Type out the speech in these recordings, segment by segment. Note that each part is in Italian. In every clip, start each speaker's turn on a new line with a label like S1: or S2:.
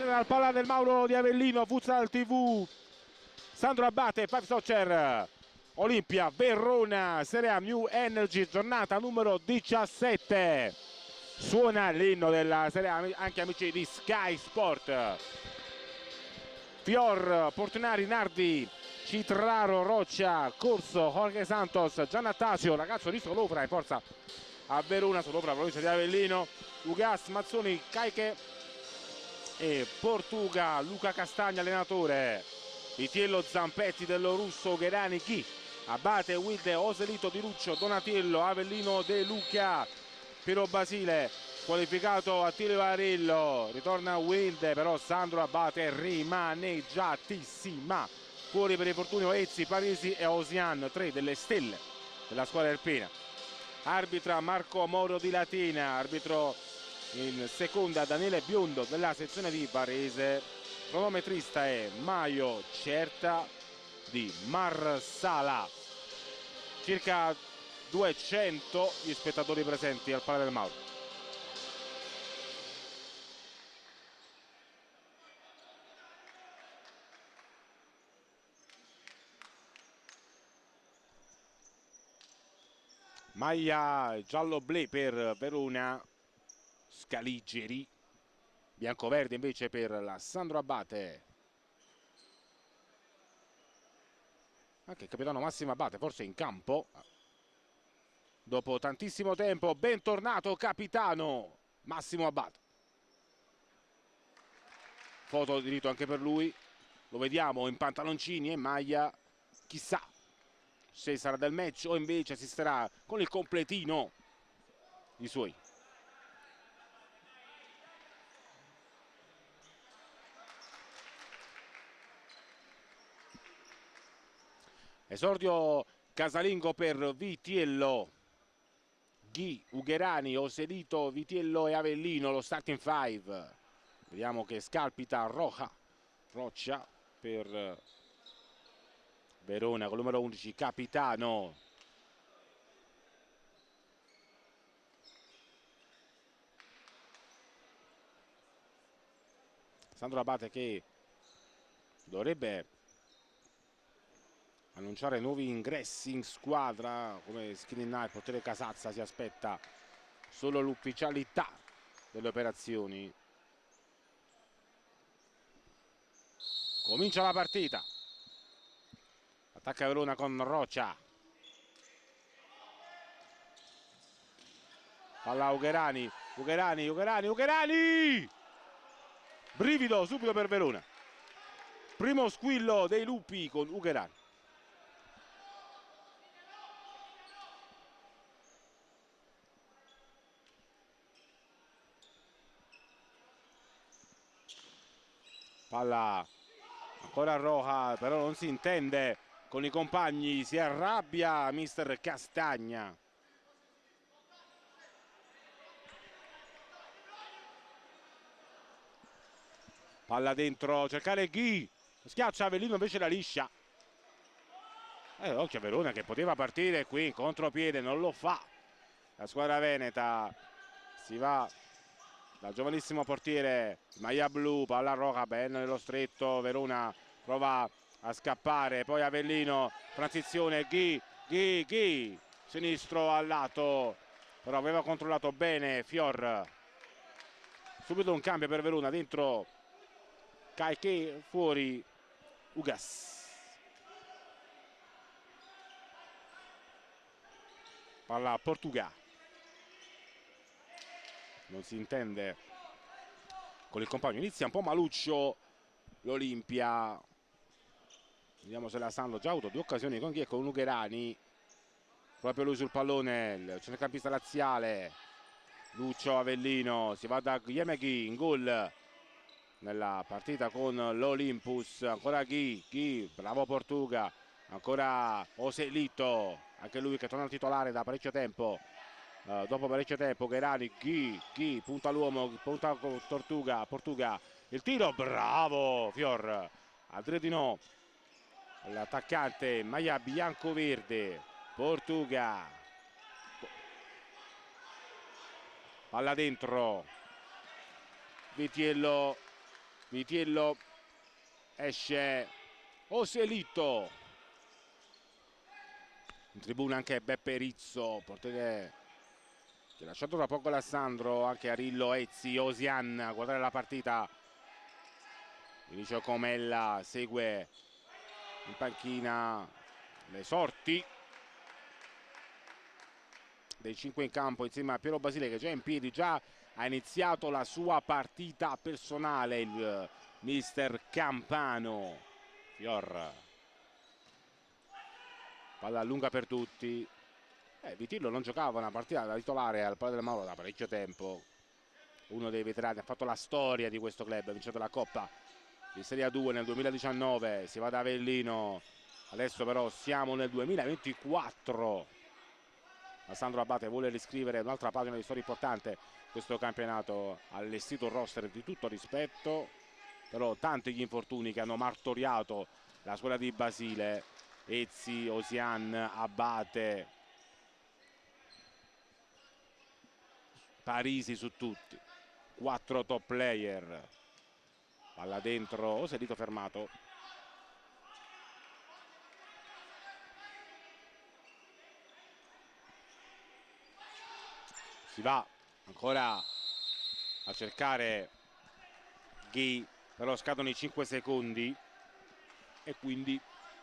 S1: Dal palla del Mauro di Avellino, Futsal TV, Sandro Abate, Five Soccer, Olimpia, Verona, Serie A New Energy, giornata numero 17. Suona l'inno della Serie A anche amici di Sky Sport. Fior, Portinari, Nardi, Citraro, Roccia, Corso, Jorge Santos, Giannattasio, ragazzo di Solofra in forza a Verona, Solofra, provincia di Avellino, Ugas, Mazzoni, Caiche e Portuga, Luca Castagna allenatore, Vitiello, Zampetti, Dello Russo, Gherani, Chi, Abate, Wilde, Oselito, Di Luccio, Donatiello, Avellino, De Luca, Piero Basile, qualificato Attilio Varillo, ritorna Wilde, però Sandro Abate rimaneggiatissima, fuori per infortunio Ezzi, Parisi e Osian, tre delle stelle della squadra alpina. Arbitra Marco Moro di Latina, arbitro in seconda Daniele Biondo della sezione di Varese, cronometrista è Maio Certa di Marsala. Circa 200 gli spettatori presenti al Pala del Mauro. Maglia giallo-blu per Verona, Scaligeri, bianco-verde invece per la Sandro Abate. Anche il capitano Massimo Abate forse in campo dopo tantissimo tempo. Bentornato capitano Massimo Abate. Foto di rito anche per lui, lo vediamo in pantaloncini e maglia, chissà se sarà del match o invece assisterà con il completino i suoi. Esordio casalingo per Vitiello, Ghi, Ugherani, Oselito, Vitiello e Avellino, lo starting five. Vediamo che scalpita Roccia per Verona con il numero 11, capitano. Sandro Abate che dovrebbe annunciare nuovi ingressi in squadra come Skriniar, portiere Casazza si aspetta solo l'ufficialità delle operazioni. Comincia la partita, attacca Verona con Roccia, palla Ugherani, brivido subito per Verona, primo squillo dei lupi con Ugherani. Palla ancora Roja, però non si intende con i compagni, si arrabbia mister Castagna. Palla dentro, cercare Ghi, schiaccia Avellino invece la liscia. Occhio a Verona che poteva partire qui in contropiede, non lo fa. La squadra veneta si va dal giovanissimo portiere maglia blu, palla roja, bene nello stretto, Verona prova a scappare, poi Avellino, transizione, Ghi, sinistro al lato, però aveva controllato bene Fior. Subito un cambio per Verona, dentro Caiche, fuori Ugas. Palla a Portuga, non si intende con il compagno, inizia un po' maluccio l'Olimpia. Vediamo se la Sandro, già avuto due occasioni con chi è con Ugherani, proprio lui sul pallone, il centrocampista laziale Lucio Avellino, si va da Guilherme Ghi in gol nella partita con l'Olympus. Ancora Ghi, bravo Portuga, ancora Oselito, anche lui che torna al titolare da parecchio tempo. Dopo parecchio tempo Gherani, Ghi, punta l'uomo, punta Portuga, il tiro, bravo Fior, Adredino, l'attaccante maglia bianco-verde, Portuga, palla dentro, Vitiello Vitiello, esce Oselito, in tribuna anche Beppe Rizzo, portiere che ha lasciato da poco Alessandro, anche Arillo, Ezzi, Osian a guardare la partita. Vinicio Comella segue in panchina le sorti dei 5 in campo insieme a Piero Basile, che già è in piedi, già ha iniziato la sua partita personale, il mister Campano. Fior, palla lunga per tutti. Vitillo non giocava una partita da titolare al Pala del Mauro da parecchio tempo, uno dei veterani, ha fatto la storia di questo club, ha vincito la Coppa di Serie A2 nel 2019, si va da Avellino, adesso però siamo nel 2024. Alessandro Abate vuole riscrivere un'altra pagina di storia importante. Questo campionato ha allestito un roster di tutto rispetto, però tanti gli infortuni che hanno martoriato la squadra di Basile. Ezzi, Osian, Abate, Parisi su tutti, 4 top player. Palla dentro, Oselito fermato. Si va ancora a cercare Ghi, però scadono i 5 secondi e quindi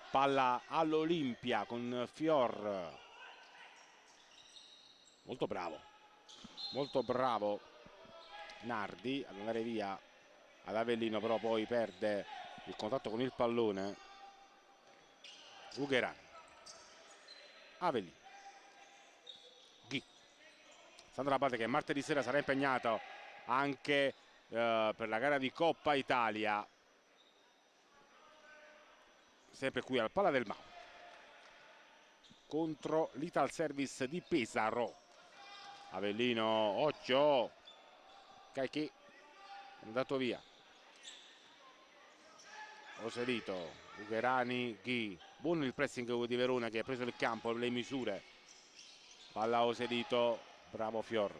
S1: palla all'Olimpia con Fior. Molto bravo Nardi ad andare via ad Avellino, però poi perde il contatto con il pallone. Ugherani, Avellino, Ghi, Sandro Abate che martedì sera sarà impegnato anche per la gara di Coppa Italia, sempre qui al Pala del Mauro contro l'Ital Service di Pesaro. Avellino, occhio, Caichi è andato via. Oselito, Ugherani, Ghi, buono il pressing di Verona che ha preso il campo, le misure. Palla Oselito, bravo Fior.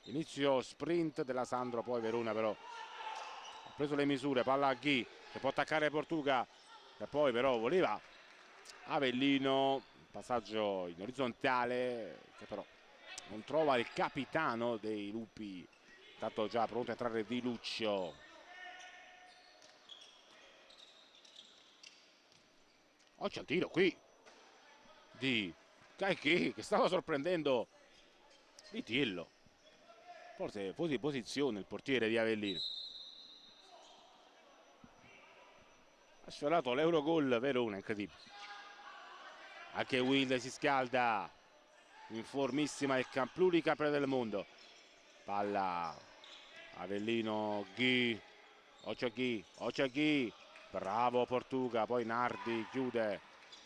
S1: Inizio sprint della Sandro, poi Verona però ha preso le misure. Palla a Ghi che può attaccare Portuga, e poi però voleva Avellino, passaggio in orizzontale che però non trova il capitano dei Lupi, tanto già pronto a entrare Di Luccio. Oh, c'è un tiro qui di Caichi che stava sorprendendo Vitiello, forse fuori posizione il portiere di Avellino. Ha sfiorato l'Eurogol Verona, incredibile. Anche Wild si scalda, in formissima il pluricampione del mondo. Palla Avellino, Ghi, occhio Ghi, bravo Portuga, poi Nardi chiude,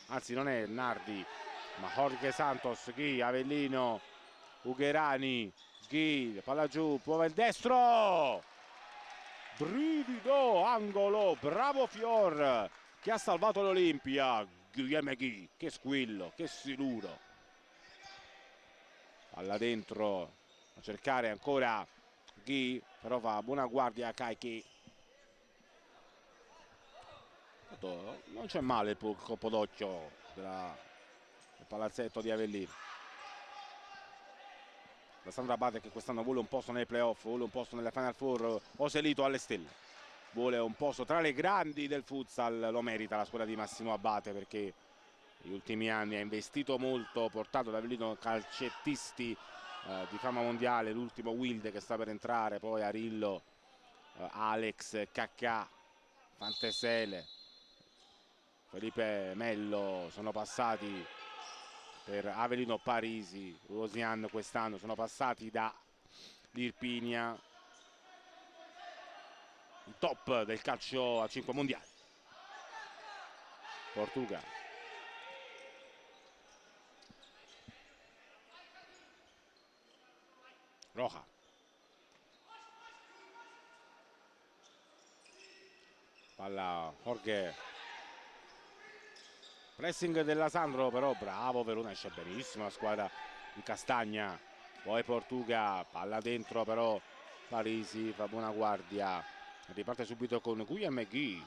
S1: anzi non è Nardi ma Jorge Santos. Ghi, Avellino, Ugherani, Ghi, palla giù, prova il destro, brivido, angolo, bravo Fior che ha salvato l'Olimpia. Guilherme Ghi, che squillo, che siluro. Palla dentro a cercare ancora Ghi, però fa buona guardia a Caichi. Non c'è male il colpo d'occhio del palazzetto di Avellino. Alessandro Abate che quest'anno vuole un posto nei playoff, vuole un posto nelle Final Four. Oselito alle stelle, vuole un posto tra le grandi del futsal, lo merita la squadra di Massimo Abate perché negli ultimi anni ha investito molto, portato ad Avellino calcettisti di fama mondiale, l'ultimo Wilde che sta per entrare, poi Arillo, Alex, Cacca, Fantesele, Felipe Mello sono passati per Avellino. Parisi, Rosian quest'anno sono passati da l'Irpinia, il top del calcio a 5 mondiali. Portuga, Roja, palla Jorge, pressing della Sandro, però bravo Verona, esce benissimo la squadra di Castagna. Poi Portuga, palla dentro però Parisi fa buona guardia, Riparte subito con Guillem McGee.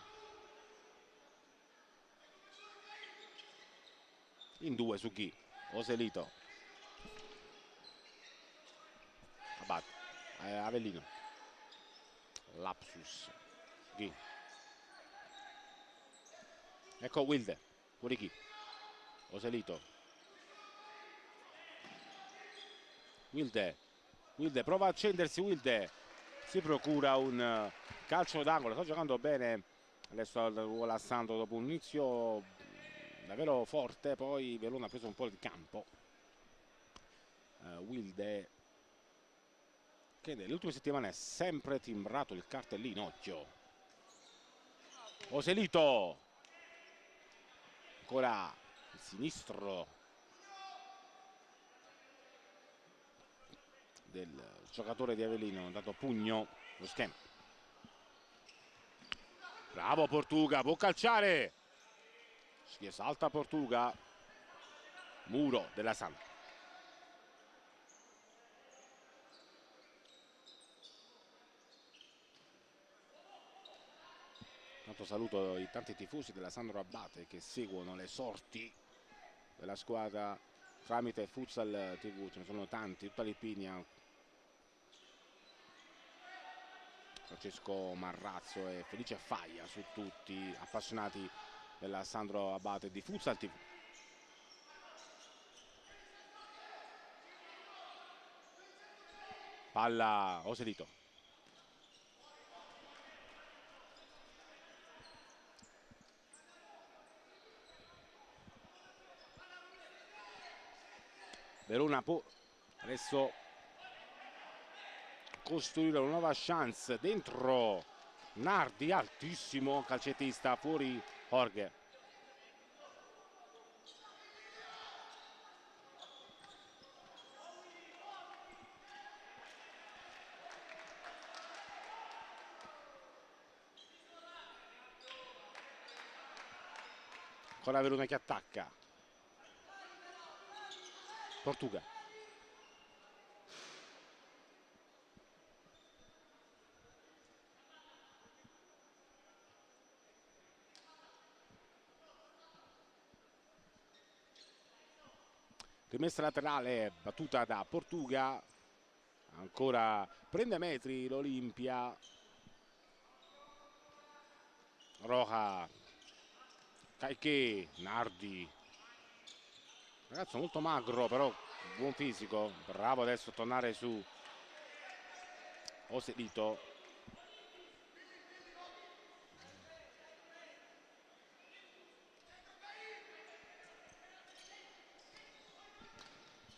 S1: In due su Ghi. Oselito. Abate. Avellino. Lapsus. Ghi. Ecco Wilde. Fuori Ghi. Oselito. Wilde. Wilde prova a accendersi. Wilde si procura un calcio d'angolo. Sta giocando bene adesso Lassandro dopo un inizio davvero forte. Poi Verona ha preso un po' di campo. Wilde, che nelle ultime settimane è sempre timbrato il cartellino. Occhio. Oselito. Ancora il sinistro del giocatore di Avellino, dato pugno lo schema. Bravo Portuga, può calciare. Si esalta Portuga. Muro della Samp. Tanto saluto i tanti tifosi della Sandro Abate che seguono le sorti della squadra tramite Futsal TV. Ce ne sono tanti, tutta l'Irpinia. Francesco Marrazzo e Felice Faia su tutti, appassionati della Sandro Abate di Futsal TV. Palla Oselito. Verona può adesso costruire una nuova chance. Dentro Nardi, altissimo calcettista, fuori Jorge. Ancora Verona che attacca. Portuga. Rimessa laterale battuta da Portuga. Ancora prende metri l'Olimpia. Roja. Caiché. Nardi. Ragazzo molto magro, però buon fisico. Bravo adesso a tornare su Oselito.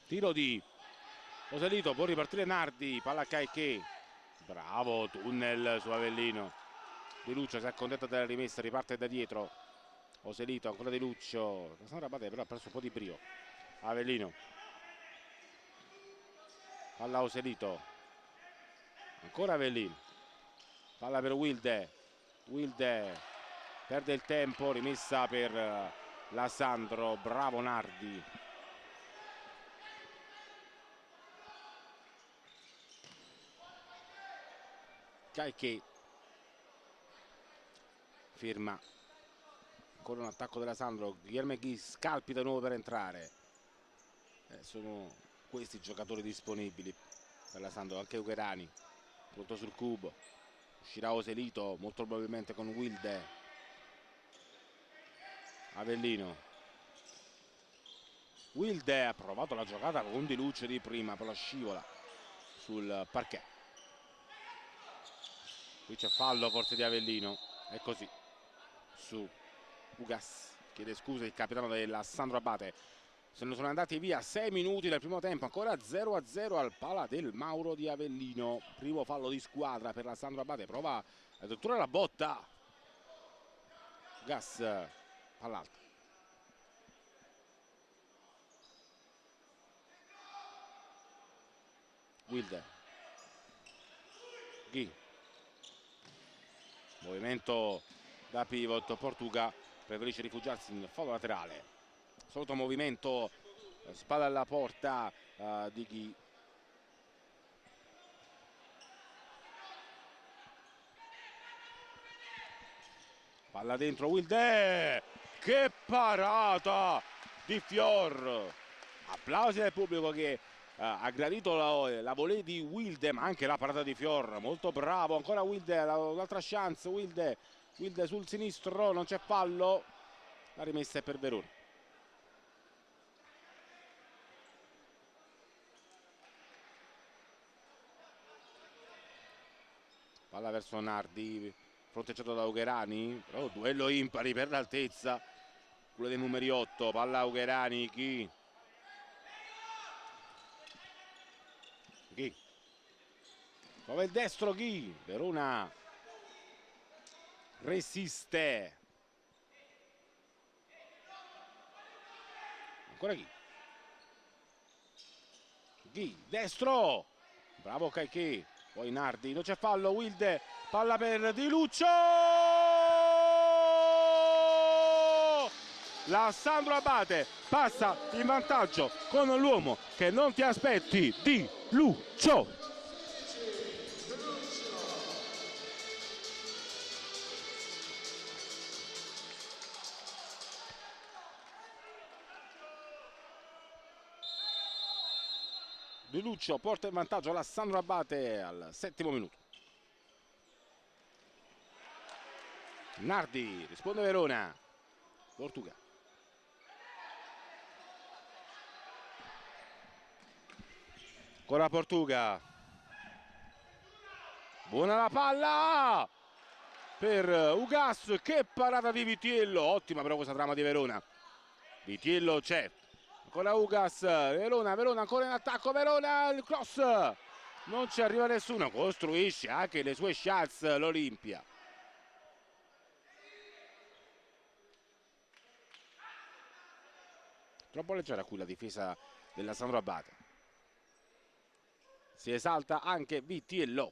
S1: Tiro di Oselito, può ripartire Nardi, palla a Caiché. Bravo, tunnel su Avellino. Di Luccio si è accontenta della rimessa, riparte da dietro. Oselito, ancora Di Luccio. La Sandra Abate però ha perso un po' di brio. Avellino. Palla Oselito. Ancora Avellino. Palla per Wilde. Wilde perde il tempo, rimessa per la Sandro. Bravo Nardi. Caiché firma. Ancora un attacco della Sandro. Guilherme Ghi scalpita di nuovo per entrare. Sono questi i giocatori disponibili per la Sandro. Anche Ucherani pronto sul cubo. Uscirà Oselito molto probabilmente con Wilde. Avellino. Wilde ha provato la giocata con Di Luccio di prima, però scivola sul parquet. Qui c'è fallo forse di Avellino. È così. Su Ugas chiede scusa il capitano della Sandro Abate. Se ne sono andati via 6 minuti del primo tempo, ancora 0-0 al Pala del Mauro di Avellino. Primo fallo di squadra per la Sandro Abate, prova addirittura la botta. Gas, palla alta. Wilde. Ghi. Movimento da pivot, Portuga preferisce rifugiarsi nel fallo laterale. Solito movimento, spalla alla porta di Ghi. Palla dentro Wilde, che parata di Fior. Applausi del pubblico che ha gradito la volée di Wilde, ma anche la parata di Fior. Molto bravo, ancora Wilde, un'altra chance. Wilde sul sinistro, non c'è fallo. La rimessa è per Verona. Palla verso Nardi, fronteggiato da Ugherani, però duello impari per l'altezza, quello dei numeri 8. Palla Ugherani, chi prova il destro, chi Verona resiste, ancora chi destro, bravo Caichi, poi Nardi, non c'è fallo. Wilde, palla per Di Luccio, la Sandro Abate passa in vantaggio con l'uomo che non ti aspetti, Di Luccio. Di Luccio porta in vantaggio la Sandro Abate al 7° minuto. Nardi, risponde Verona, Portuga. Ancora Portuga, buona la palla per Ugas, che parata di Vitiello, ottima però questa trama di Verona. Vitiello c'è, ancora Ugas, Verona ancora in attacco, Verona, il cross, non ci arriva nessuno, costruisce anche le sue chance l'Olimpia. Troppo leggera qui la difesa della Sandro Abate. Si esalta anche Vitiello.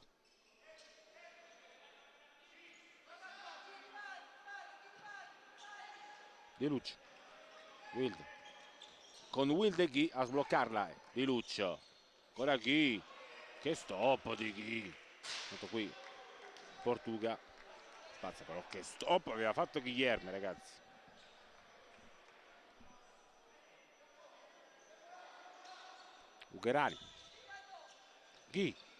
S1: Di Luccio, Wilde, con Wilde Ghi a sbloccarla, Di Luccio, ancora Ghi, che stop di Ghi, tutto qui Portuga, spazza però, che stop aveva fatto Guilherme, ragazzi. Ugherani,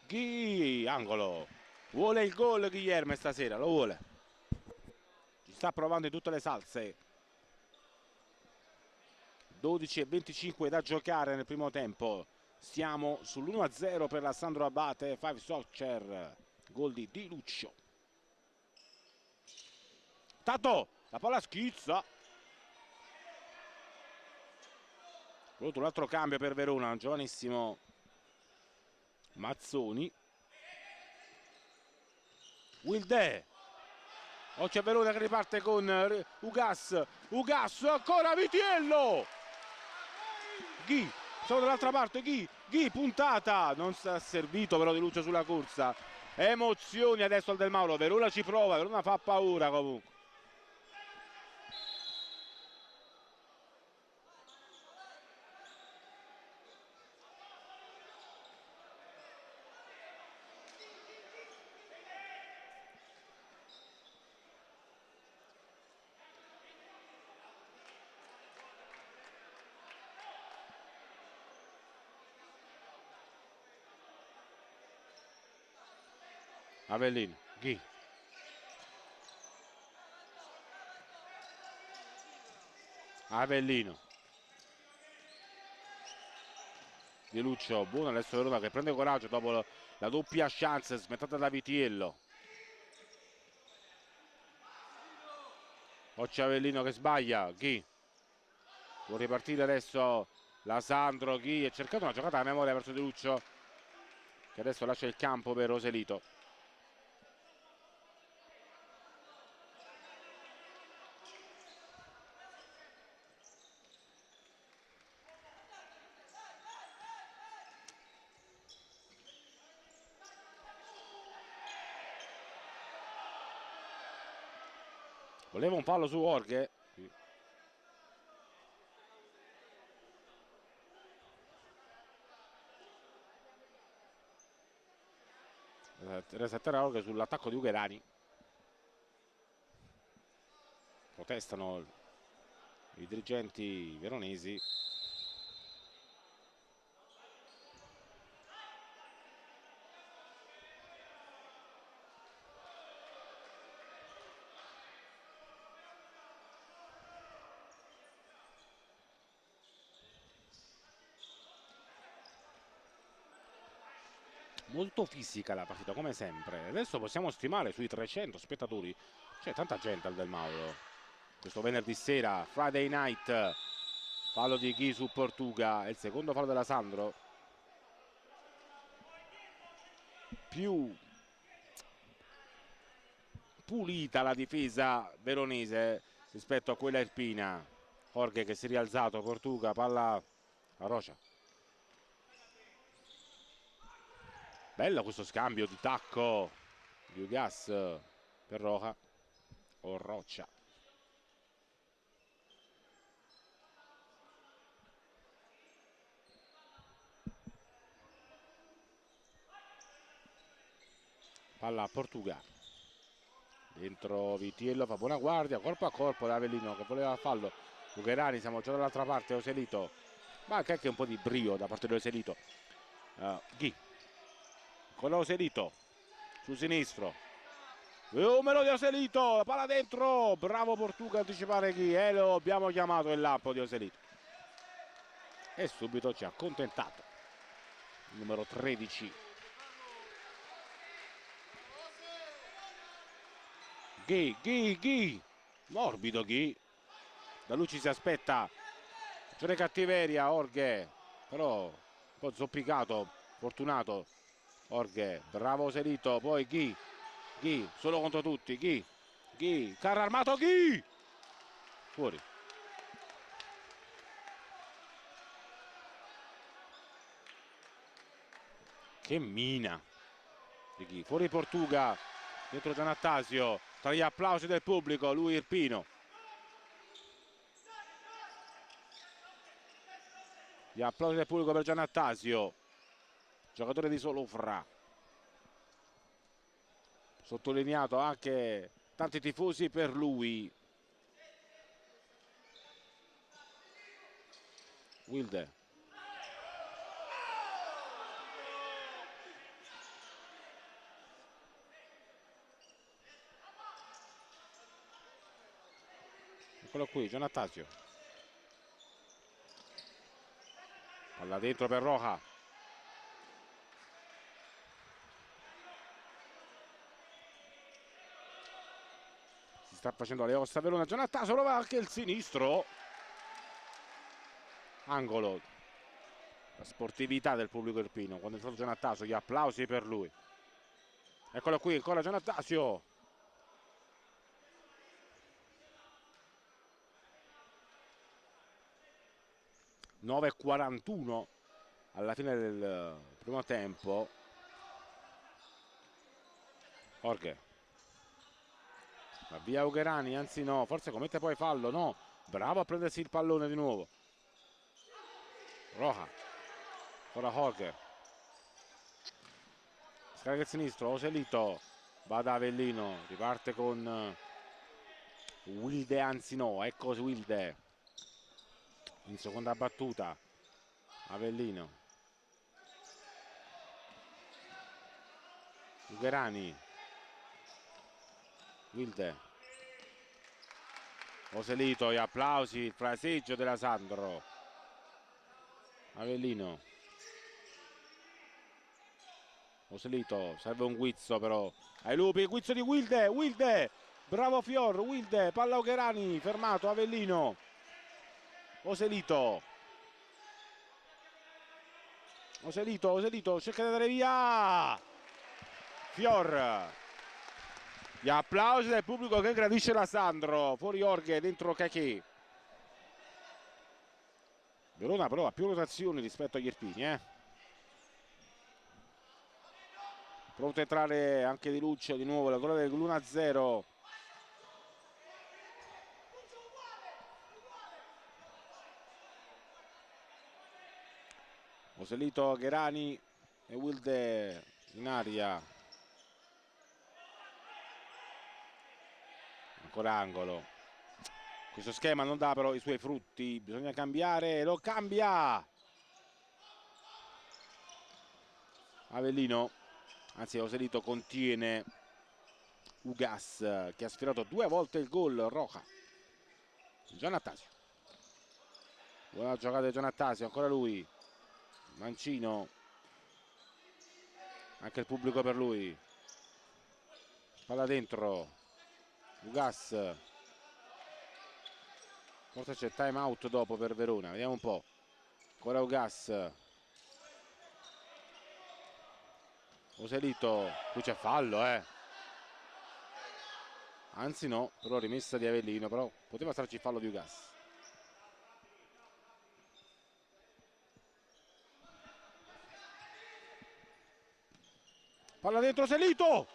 S1: Ghi, angolo, vuole il gol Guilherme stasera, lo vuole, ci sta provando in tutte le salse. 12:25 da giocare nel primo tempo, siamo sull'1-0 per la Sandro Abate. Five Soccer, gol di Di Luccio. Tato, la palla schizza, voluto un altro cambio per Verona, un giovanissimo Mazzoni. Wilde, oh, c'è Verona che riparte con Ugas, ancora Vitiello, Ghi, siamo dall'altra parte, Ghi, puntata, non si è servito però Di Luccio sulla corsa. Emozioni adesso al Del Mauro, Verona ci prova, Verona fa paura comunque. Avellino, Ghi, Avellino, Di Luccio, buono adesso Verona che prende coraggio dopo la doppia chance smettata da Vitiello. Occhio Avellino che sbaglia, Ghi, può ripartire adesso la Sandro, Ghi, è cercato una giocata a memoria verso Di Luccio che adesso lascia il campo per Roselito. Voleva un fallo su Orghe. Resettare Orghe sull'attacco di Ugherani. protestano i dirigenti veronesi. Molto fisica la partita come sempre. Adesso possiamo stimare sui 300 spettatori. C'è tanta gente al Del Mauro questo venerdì sera, Friday night. Fallo di Ghi su Portuga, è il secondo fallo della Sandro. Più pulita la difesa veronese rispetto a quella irpina. Jorge che si è rialzato, Portuga, palla a Rocha. Bello questo scambio di tacco di Ugas per Roja o Roccia. Palla a Portuga. Dentro Vitiello, fa buona guardia, corpo a corpo da Avellino che voleva fallo. Ugherani, siamo già dall'altra parte, Oselito. Ma anche un po' di brio da parte di Oselito. Ghi. Con Oselito. Sul sinistro. Numero di Oselito, palla dentro. Bravo Portuga a anticipare Ghi. Lo abbiamo chiamato il lampo di Oselito. E subito ci ha accontentato. Il numero 13. Ghi. Morbido Ghi. Da lui ci si aspetta c'è cattiveria Jorge, però un po' zoppicato, fortunato Jorge, bravo Oselito, poi Ghi, solo contro tutti, Ghi, carro armato Ghi, fuori. Che mina di Ghi, fuori Portuga, dentro Giannattasio, tra gli applausi del pubblico, lui Irpino. Gli applausi del pubblico per Giannattasio, giocatore di Solofra. Sottolineato anche tanti tifosi per lui. Wilde. Eccolo qui, Giannattasio. Palla dentro per Roja. Si sta facendo le ossa Verona. Giannattasio prova anche il sinistro. Angolo. La sportività del pubblico irpino. Quando è stato Giannattasio, gli applausi per lui. Eccolo qui, ancora Giannattasio. (9:41) alla fine del primo tempo. Jorge. Va via Ugherani, anzi no, forse commette poi fallo, no. Bravo a prendersi il pallone di nuovo. Roja. Ora Jorge. Scarica il sinistro, Oselito. Va da Avellino, riparte con Wilde, anzi no, ecco Wilde. In seconda battuta. Avellino. Ugherani. Wilde. Oselito, gli applausi, il fraseggio della Sandro. Avellino. Oselito, serve un guizzo però. Ai lupi, guizzo di Wilde. Bravo Fior, Wilde, palla Ugherani, fermato Avellino. Oselito, cerca di andare via. Fior. Gli applausi del pubblico che gradisce la Sandro. Fuori Jorge, dentro Cachè. Verona però ha più rotazioni rispetto agli irpini, Pronto a entrare anche Di Luccio di nuovo, la gol dell'1-0. Oselito, Gherani e Wilde in aria. Ancora angolo. Questo schema non dà però i suoi frutti, bisogna cambiare, lo cambia Avellino, anzi Oselito contiene Ugas che ha sfiorato 2 volte il gol. Roja, Giannattasio, buona giocata di Giannattasio, ancora lui, Mancino, anche il pubblico per lui, palla dentro, Ugas, forse c'è time out dopo per Verona, vediamo un po', ancora Ugas, Oselito, qui c'è fallo, anzi no, però rimessa di Avellino, però poteva starci fallo di Ugas. Palla dentro Oselito,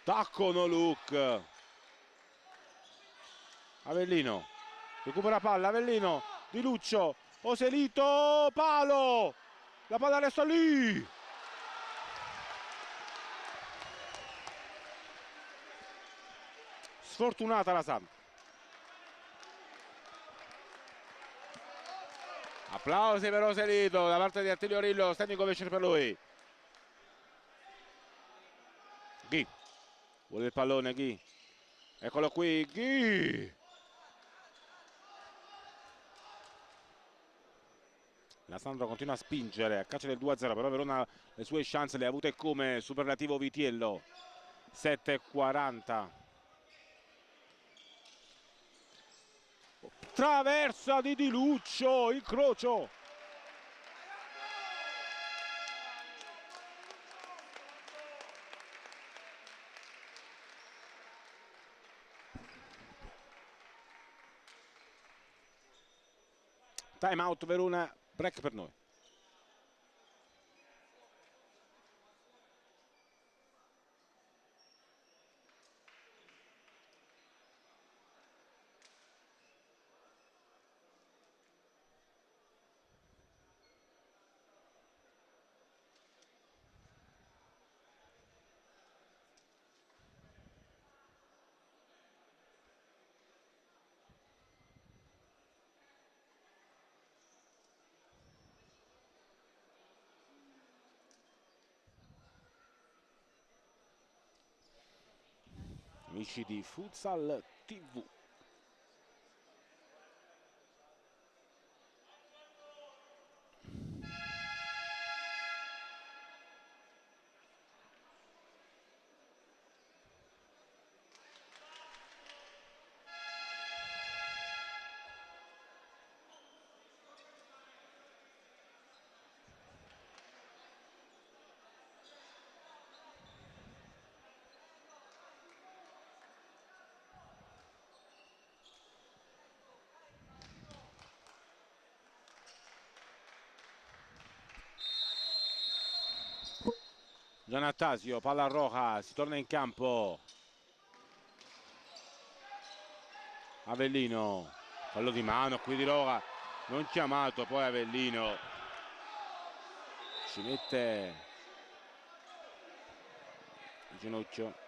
S1: tacco no look, Avellino recupera palla, Avellino, Di Luccio, Oselito, palo, la palla resta lì. Sfortunata la Samp. Applausi per Oselito da parte di Attilio Rillo, standing ovation per lui. Ghi vuole il pallone, Ghi, eccolo qui, Ghi. La Sandro continua a spingere a caccia del 2-0, però Verona le sue chance le ha avute come superlativo Vitiello. 7:40. Traversa di Luccio, incrocio. Time out Verona, break per noi. Amici di Futsal TV. Giannattasio, palla a Roja, si torna in campo. Avellino, fallo di mano qui di Roja, non chiamato, poi Avellino ci mette il ginocchio.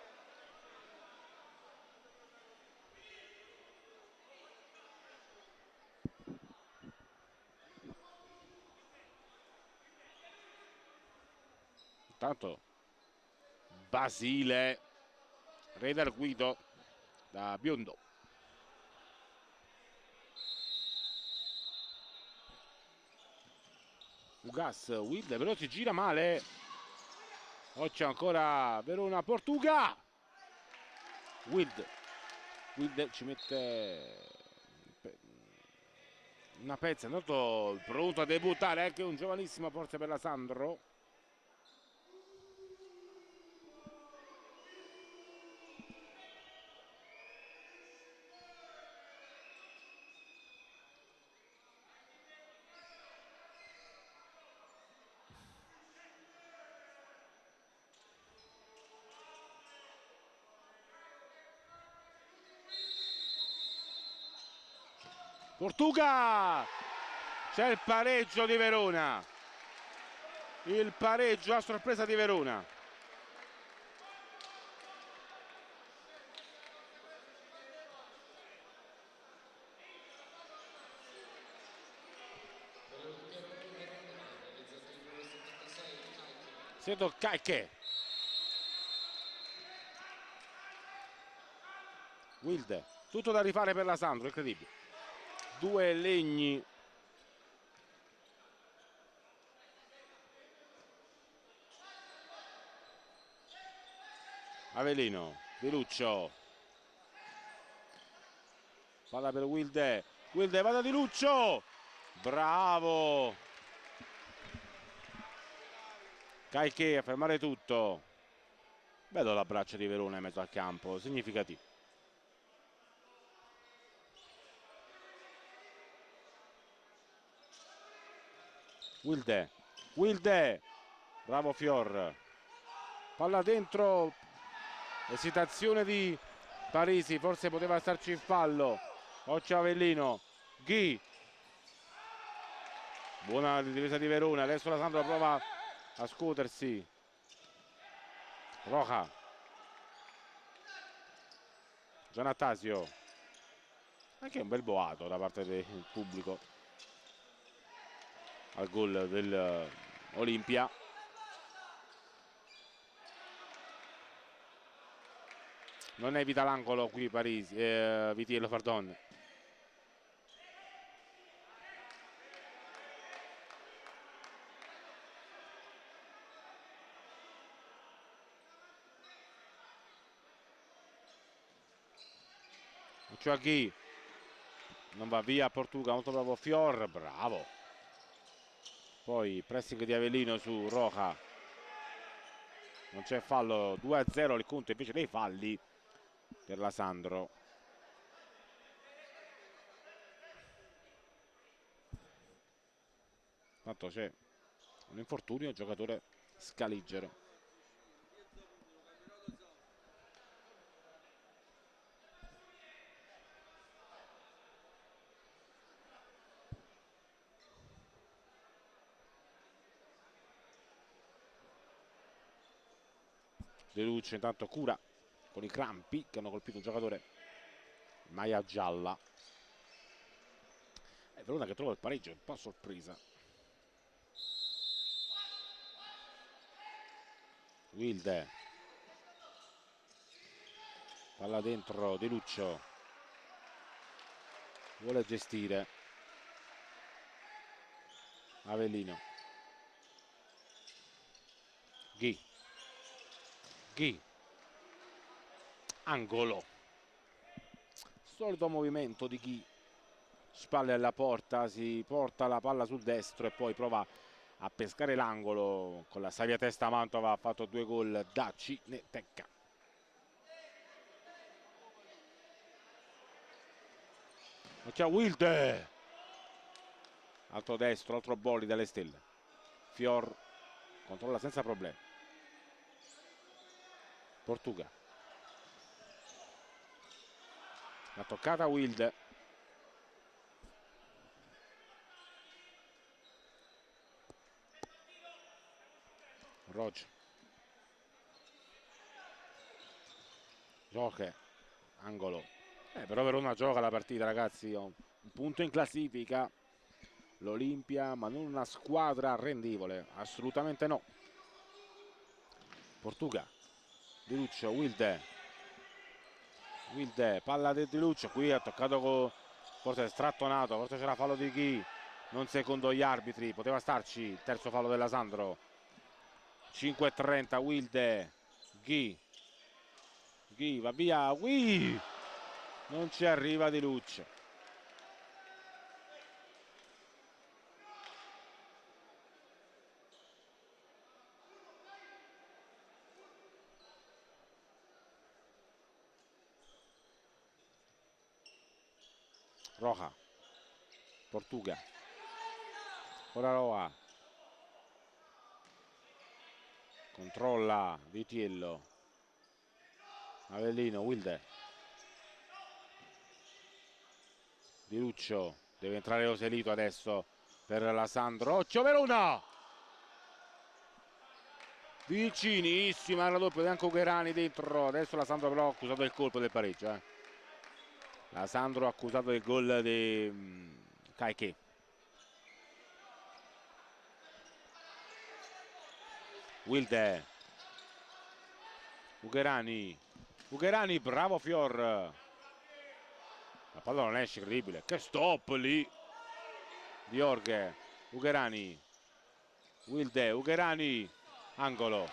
S1: Intanto Basile, radar guido da Biondo. Ugas, Wild, però si gira male. Oggi c'è ancora Verona, Portuga. Wild ci mette una pezza, è andato pronto a debuttare anche un giovanissimo forse per la Sandro. Portuga, c'è il pareggio di Verona, il pareggio a sorpresa di Verona. si tocca che Wilde, tutto da rifare per la Sandro, incredibile. Due legni. Avellino, Di Luccio, palla per Wilde, Wilde va da Di Luccio, bravo Caiché a fermare tutto. Bello l'abbraccio di Verona in mezzo al campo, significativo. Wilde, Wilde, bravo Fior, palla dentro, esitazione di Parisi, forse poteva starci il fallo. Occhio Avellino, Ghi, buona difesa di Verona, adesso la Sandro prova a scuotersi. Roja, Gianattasio, anche un bel boato da parte del pubblico al gol del Olimpia. Non evita l'angolo qui Parisi, Vitiello, pardon. Cioè chi non va via Portuga, molto bravo Fior, bravo. Poi pressing di Avellino su Roja, non c'è fallo, 2-0 il conto invece dei falli per la Sandro. Tanto c'è un infortunio, giocatore scaligero. De Luce intanto cura con i crampi che hanno colpito un giocatore, maglia gialla. Verona che trova il pareggio, un po' a sorpresa. Wilde, palla dentro, De Luccio vuole gestire. Avellino, Ghi, Ghi, angolo, solito movimento di Ghi, spalle alla porta, si porta la palla sul destro e poi prova a pescare l'angolo. Con la savia testa Mantova ha fatto 2 gol da Cineteca. Occhio Wilde, altro destro, altro bolli dalle stelle. Fior controlla senza problemi. Portuga, la toccata Wilde, Roger, Gioche, angolo. Però Verona gioca la partita, ragazzi, un punto in classifica l'Olimpia, ma non una squadra rendibile, assolutamente no. Portuga, Di Luccio, Wilde, Wilde, palla di Luccio, qui ha toccato con, forse strattonato, forse c'era fallo di chi, non secondo gli arbitri, poteva starci il terzo fallo della Sandro. 5:30, Wilde, Ghi, va via, non ci arriva Di Luccio. Roja, Portuga, Oraroa, controlla Vitiello, Avellino, Wilde, Di Luccio, deve entrare Oselito adesso per la Sandro. Occhio Verona, vicinissima alla doppia, neanche Ugherani dentro. Adesso la Sandro però ha accusato il colpo del pareggio, La Sandro ha accusato il gol di Caiché. Wilde, Ugherani, bravo Fior, la palla non esce, incredibile, che stop lì di Jorge. Ugherani, Wilde, Ugherani, angolo,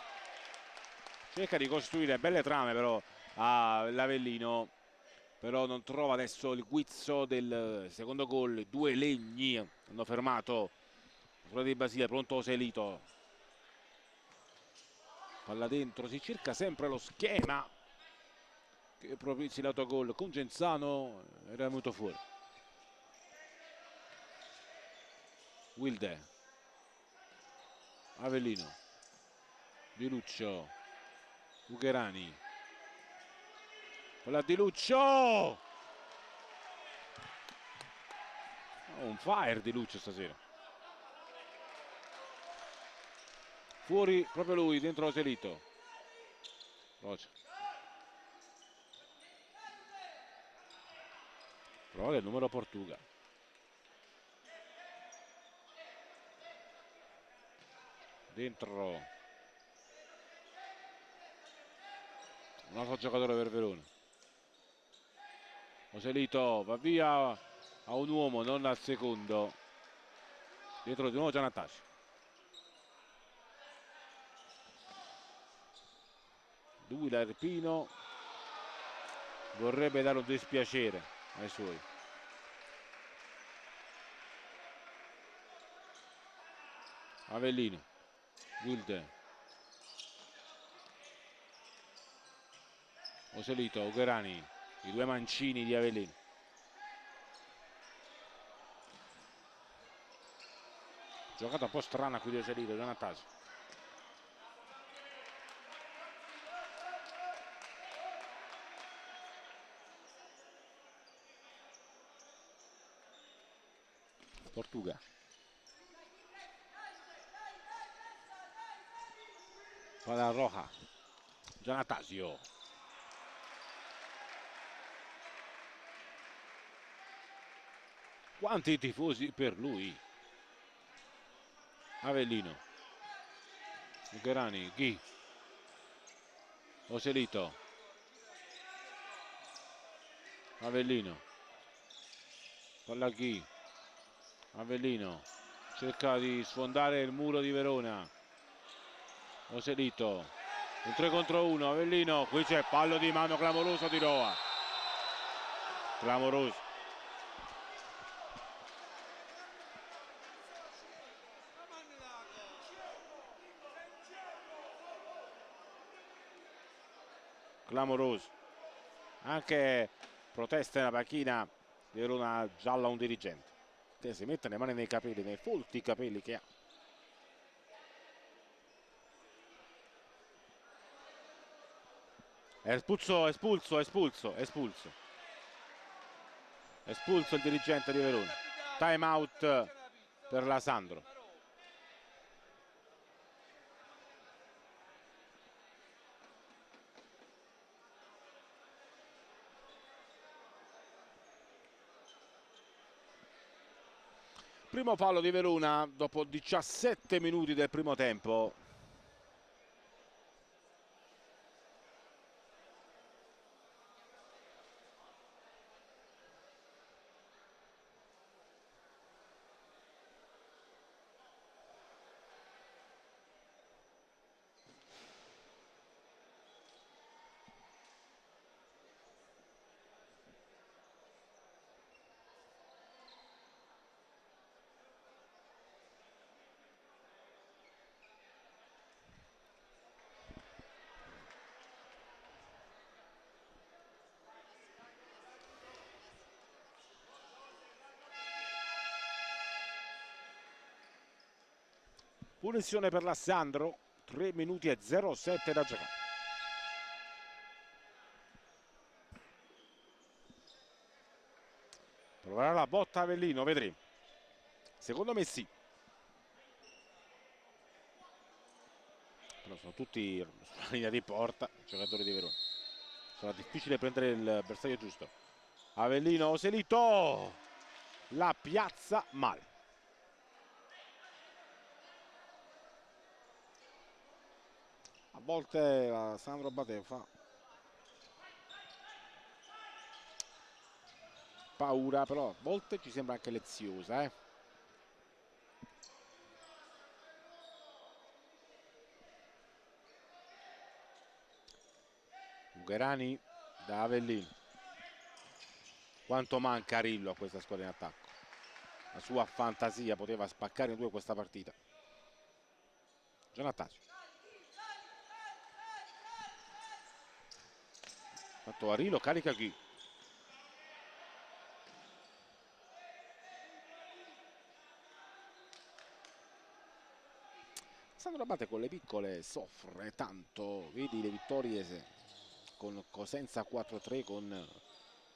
S1: cerca di costruire belle trame però l'Avellino, però non trova adesso il guizzo del secondo gol. Due legni hanno fermato sulla di Basile, pronto Oselito, palla dentro, si cerca sempre lo schema che propizi l'autogol con Genzano, era venuto fuori. Wilde, Avellino, Di Luccio, Ugherani, quella Di Luccio, un fire Di Luccio stasera, fuori proprio lui, dentro Oselito, Rocia, prova del numero Portuga, dentro un altro giocatore per Verona. Oselito va via a un uomo, non al secondo, dietro di nuovo Giannatasio, lui l'Arpino vorrebbe dare un dispiacere ai suoi. Avellino, Wilde, Oselito, Ugherani, i due mancini di Avellino. Giocata un po' strana qui di Oselito, Giannatasio. Portuga. Palla Roja. Giannatasio. Quanti tifosi per lui. Avellino, Ugherani, Ghi, Oselito, Avellino, palla Ghi, Avellino cerca di sfondare il muro di Verona, Oselito, un 3 contro 1, Avellino, qui c'è fallo di mano clamoroso di Roa, clamoroso. Clamoroso, anche protesta nella panchina di Verona gialla a un dirigente che si mette le mani nei capelli, nei folti capelli che ha. È espulso il dirigente di Verona. Time out per la Sandro. Primo fallo di Verona dopo 17 minuti del primo tempo. Punizione per la Sandro, 3 minuti e 07 da giocare. Proverà la botta Avellino, vedremo. Secondo me sì. Però sono tutti sulla linea di porta, i giocatori di Verona. Sarà difficile prendere il bersaglio giusto. Avellino, Oselito, la piazza male. A volte Sandro Abate fa paura, però a volte ci sembra anche leziosa, Ugherani da Avellino. Quanto manca Rillo a questa squadra in attacco. La sua fantasia poteva spaccare in due questa partita. Giannattasio. Fatto a Rillo, carica qui. Sandro Abate con le piccole soffre tanto. Vedi le vittorie con Cosenza 4-3, con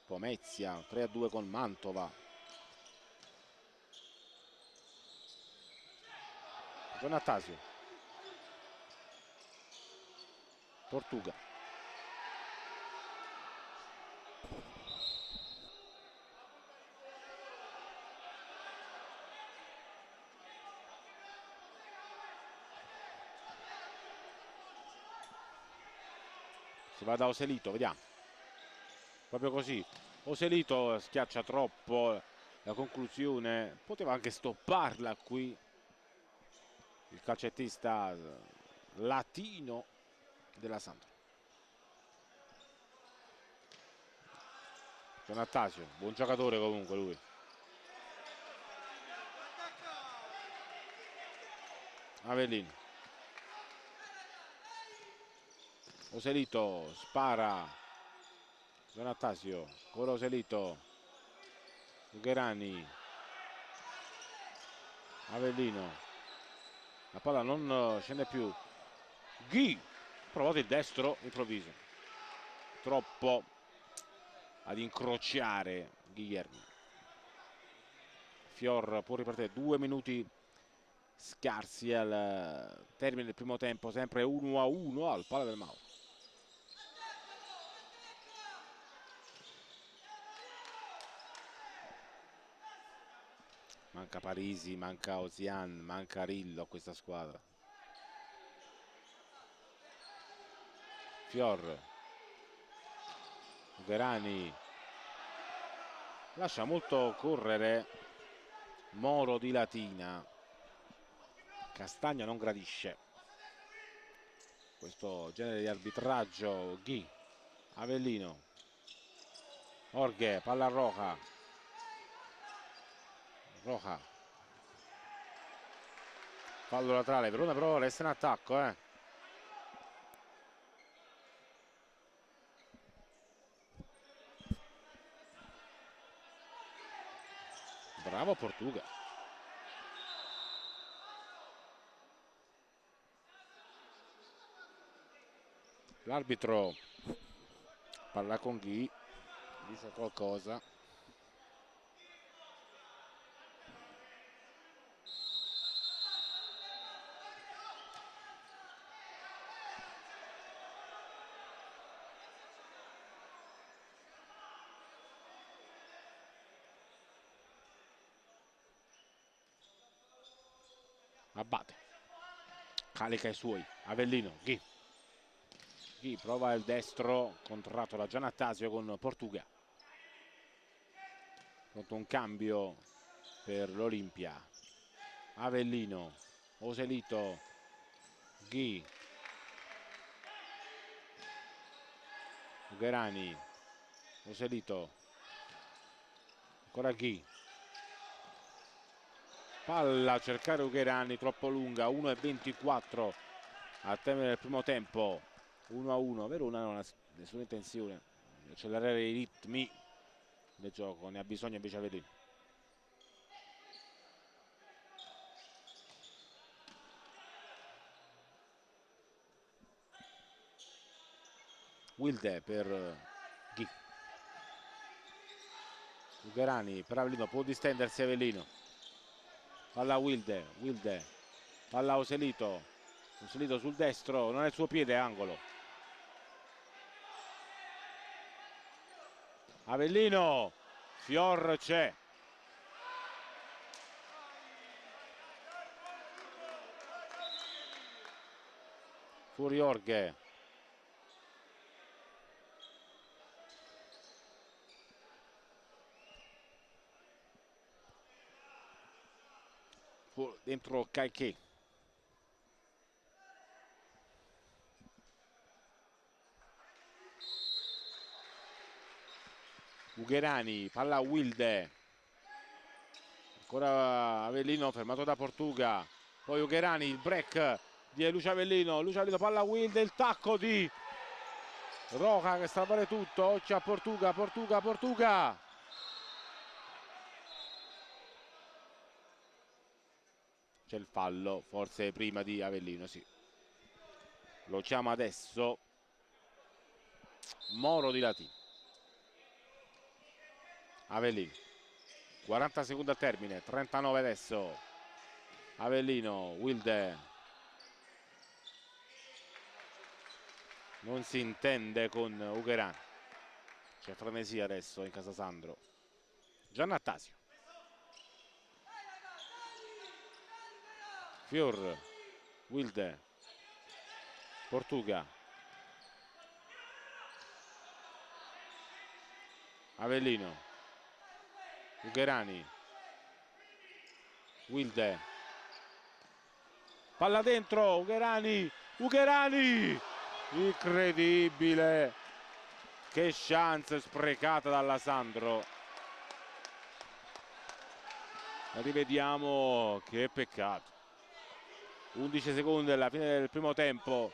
S1: Pomezia 3-2 con Mantova. Giannattasio. Portuga. Si va da Oselito, vediamo. Proprio così. Oselito schiaccia troppo la conclusione. Poteva anche stopparla qui il calcettista latino della Sampdoria. Giannattasio, buon giocatore comunque lui. Avellino. Oselito spara. Giannattasio, ancora Oselito. Ugherani. Avellino. La palla non scende più. Ghi. Provato il destro improvviso. Troppo ad incrociare Guillermo. Fior può ripartire, 2 minuti scarsi al termine del primo tempo, sempre 1-1 al Pala del Mauro. Manca Parisi, manca Osian, manca Rillo a questa squadra. Fior. Ugherani. Lascia molto correre Moro di Latina. Castagna non gradisce questo genere di arbitraggio. Ghi. Avellino. Jorge, palla a Roja. Roja. Fallo laterale, Verona però resta in attacco, Bravo Portuga. L'arbitro parla con Ghi, dice qualcosa. Abate. Carica i suoi. Avellino. Ghi. Ghi prova il destro, contratto da Giannattasio con Portuga. Pronto un cambio per l'Olimpia. Avellino. Oselito. Ghi. Ugherani. Oselito. Ancora Ghi. Palla a cercare Ugherani, troppo lunga. 1:24 al termine del primo tempo. 1-1. Verona non ha nessuna intenzione di accelerare i ritmi del gioco, ne ha bisogno invece Avellino. Wilde per Ghi. Ugherani per Avellino, può distendersi Avellino. Palla a Wilde. Wilde. Palla a Oselito. Oselito sul destro, non è il suo piede, angolo. Avellino. Fior c'è. fuori Orghe, dentro Caiché, Ugherani, palla a Wilde, ancora Avellino fermato da Portuga, poi Ugherani, il break di Lucio Avellino, palla a Wilde, il tacco di Roca che sta a fare tutto, occhio a Portuga, c'è il fallo, forse prima di Avellino, sì, lo chiama adesso Moro di Latino. Avellino, 40 secondi al termine, 39 adesso, Avellino, Wilde, non si intende con Ugherani, c'è frenesia adesso in casa Sandro. Giannattasio, Fior, Wilde, Portuga, Avellino, Ugherani, Wilde, palla dentro, Ugherani, incredibile, che chance sprecata dalla Sandro. Rivediamo, che peccato. 11 secondi alla fine del primo tempo,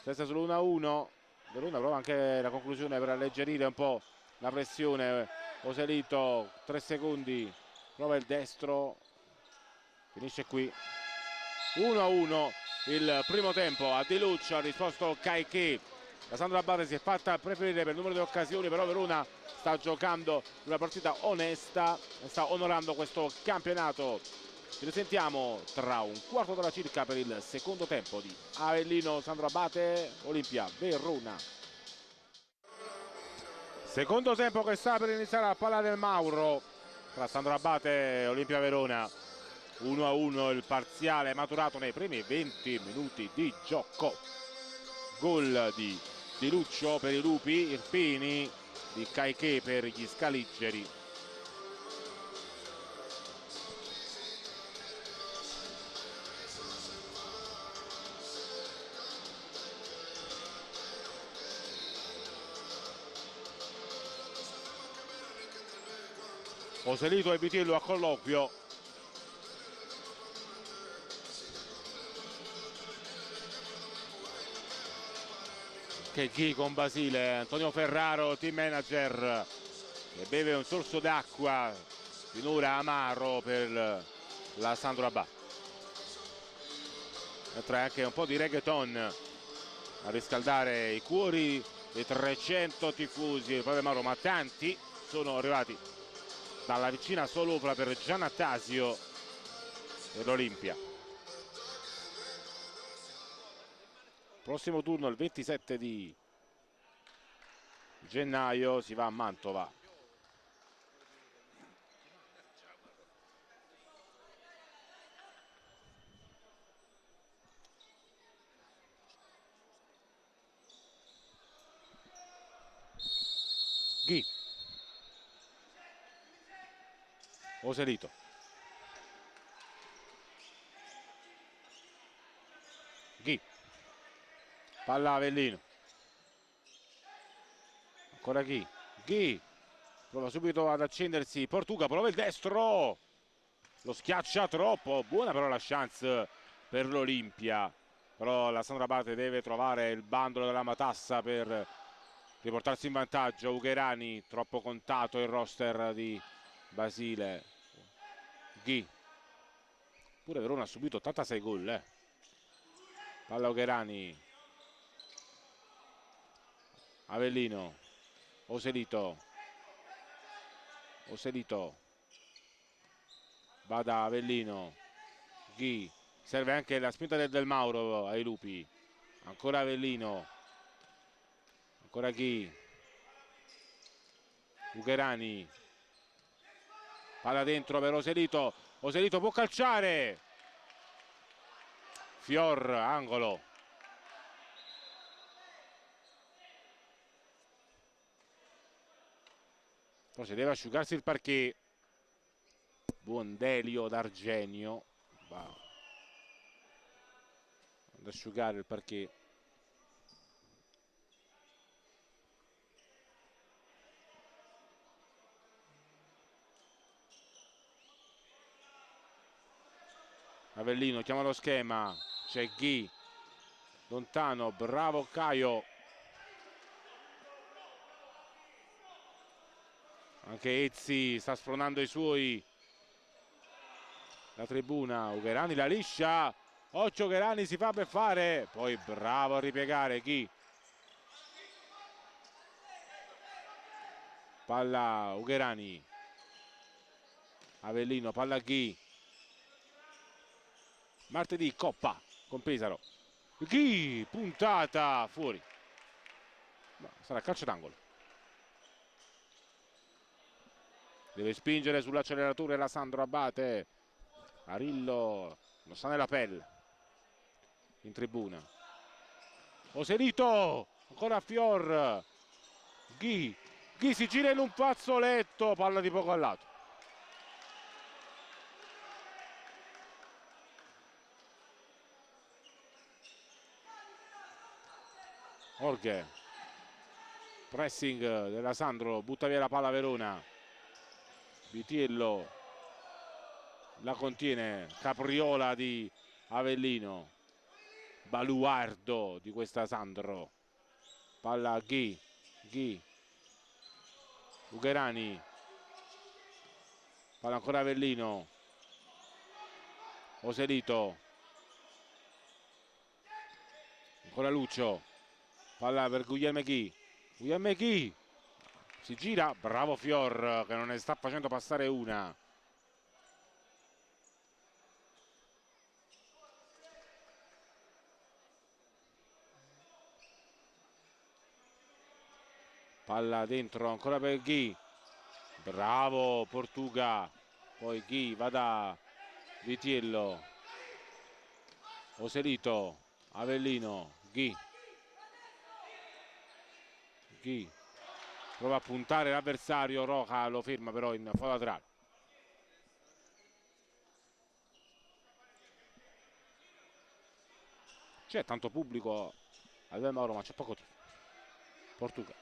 S1: resta solo 1-1. Verona prova anche la conclusione per alleggerire un po' la pressione. Oselito, 3 secondi, prova il destro, finisce qui. 1-1 il primo tempo. A Di Luccio ha risposto Caiché. La Sandro Abate si è fatta preferire per numero di occasioni, però Verona sta giocando una partita onesta e sta onorando questo campionato. Ci risentiamo tra un quarto d'ora circa per il secondo tempo di Avellino Sandro Abate, Olimpia Verona. Secondo tempo che sta per iniziare a Palla del Mauro tra Sandro Abate e Olimpia Verona. 1-1 il parziale maturato nei primi 20 minuti di gioco. Gol di Luccio per i Lupi, Irpini di Caiché per gli Scaligeri. Oselito e Vitillo a colloquio. Che chi con Basile, Antonio Ferraro, team manager, che beve un sorso d'acqua, finora amaro per la Sandro Abate. Mentre anche un po' di reggaeton a riscaldare i cuori dei 300 tifosi del Palla del Mauro, ma tanti sono arrivati dalla vicina Solofra per Giannattasio e l'Olimpia. Prossimo turno il 27 di gennaio, si va a Mantova. Ghi, Oselito, Ghi, palla Avellino, ancora Ghi, prova subito ad accendersi Portuga, prova il destro, lo schiaccia troppo, buona però la chance per l'Olimpia, però la Sandro Abate deve trovare il bandolo della matassa per riportarsi in vantaggio. Ugherani, troppo contato il roster di Basile. Ghi, pure Verona ha subito 86 gol, palla Ugherani, Avellino, Oselito, va da Avellino, Ghi, serve anche la spinta del Mauro ai Lupi, ancora Avellino, ancora Ghi, Ugherani, palla dentro per Oselito, Oselito può calciare, Fior, angolo, Forse deve asciugarsi il parquet. Buon Delio d'Argenio va ad asciugare il parquet. Avellino chiama lo schema, c'è Ghi, lontano, bravo Caio. Anche Ezzi sta sfronando i suoi. La tribuna, Ugherani la liscia, occhio Ugherani si fa beffare, poi bravo a ripiegare Ghi. Palla Ugherani, Avellino, palla Ghi. Martedì Coppa con Pesaro. Ghi, puntata fuori. Sarà calcio d'angolo. Deve spingere sull'acceleratore la Sandro Abate. Arillo non sta nella pelle. In tribuna. Oserito, ancora Fior. Ghi si gira in un fazzoletto, palla di poco al lato. Orghe, pressing della Sandro, butta via la palla Verona. Vitiello la contiene, capriola di Avellino, baluardo di questa Sandro. Palla a Ghi, Ugherani, palla ancora Avellino, Oserito, ancora Lucio, palla per Guglielmo Ghi, si gira, bravo Fior che non ne sta facendo passare una. Palla dentro ancora per Ghi, bravo Portuga, poi Ghi va da Vitiello, Oserito, Avellino, Ghi prova a puntare l'avversario, Roca lo ferma però in fallo laterale. C'è tanto pubblico al Mauro ma c'è poco tifo. Portuga,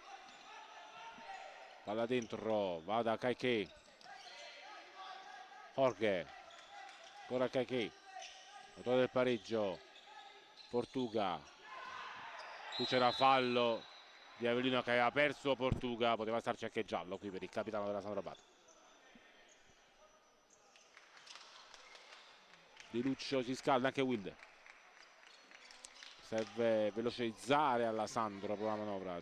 S1: palla dentro, va da Caiché, Jorge, ancora Caiché, autore del pareggio, Portuga, qui c'era fallo di Avellino che aveva perso Portuga, poteva starci anche giallo qui per il capitano della Sandro Abate. Di Luccio si scalda anche Wilde, serve velocizzare alla Sandro per la manovra.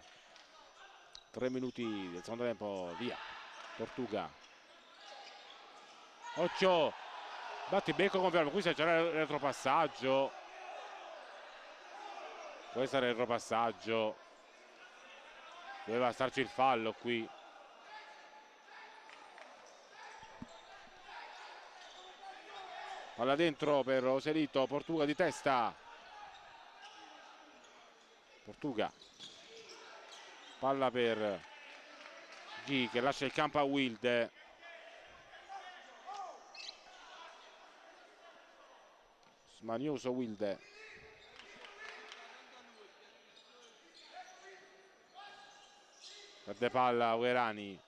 S1: 3 minuti del secondo tempo, via. Portuga, occhio, battibecco conferma, qui c'era il retropassaggio, questo era il retropassaggio, doveva starci il fallo qui. Palla dentro per Oserito, Portuga di testa, Portuga, palla per Ghi che lascia il campo a Wilde. Smanioso Wilde, perde palla Ugherani,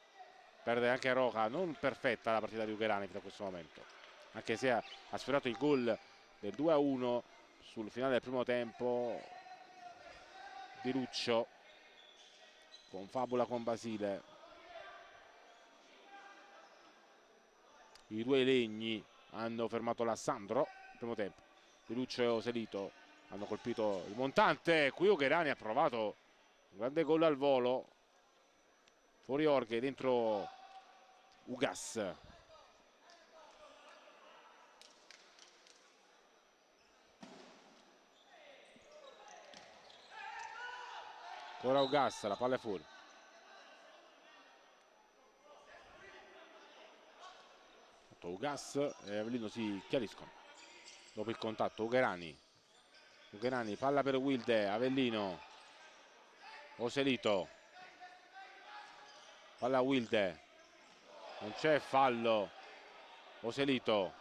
S1: perde anche Roca, non perfetta la partita di Ugherani fino a questo momento, anche se ha sfiorato il gol del 2-1 sul finale del primo tempo di Luccio, confabula con Basile. I due legni hanno fermato la Sandro primo tempo, Di Luccio e Oselito hanno colpito il montante, qui Ugherani ha provato un grande gol al volo, fuori Orghe, dentro Ugas, ancora Ugas, la palla è fuori. Ugas e Avellino si chiariscono dopo il contatto. Ugherani, palla per Wilde, Avellino, Oselito, palla Wilde, Non c'è fallo. Oselito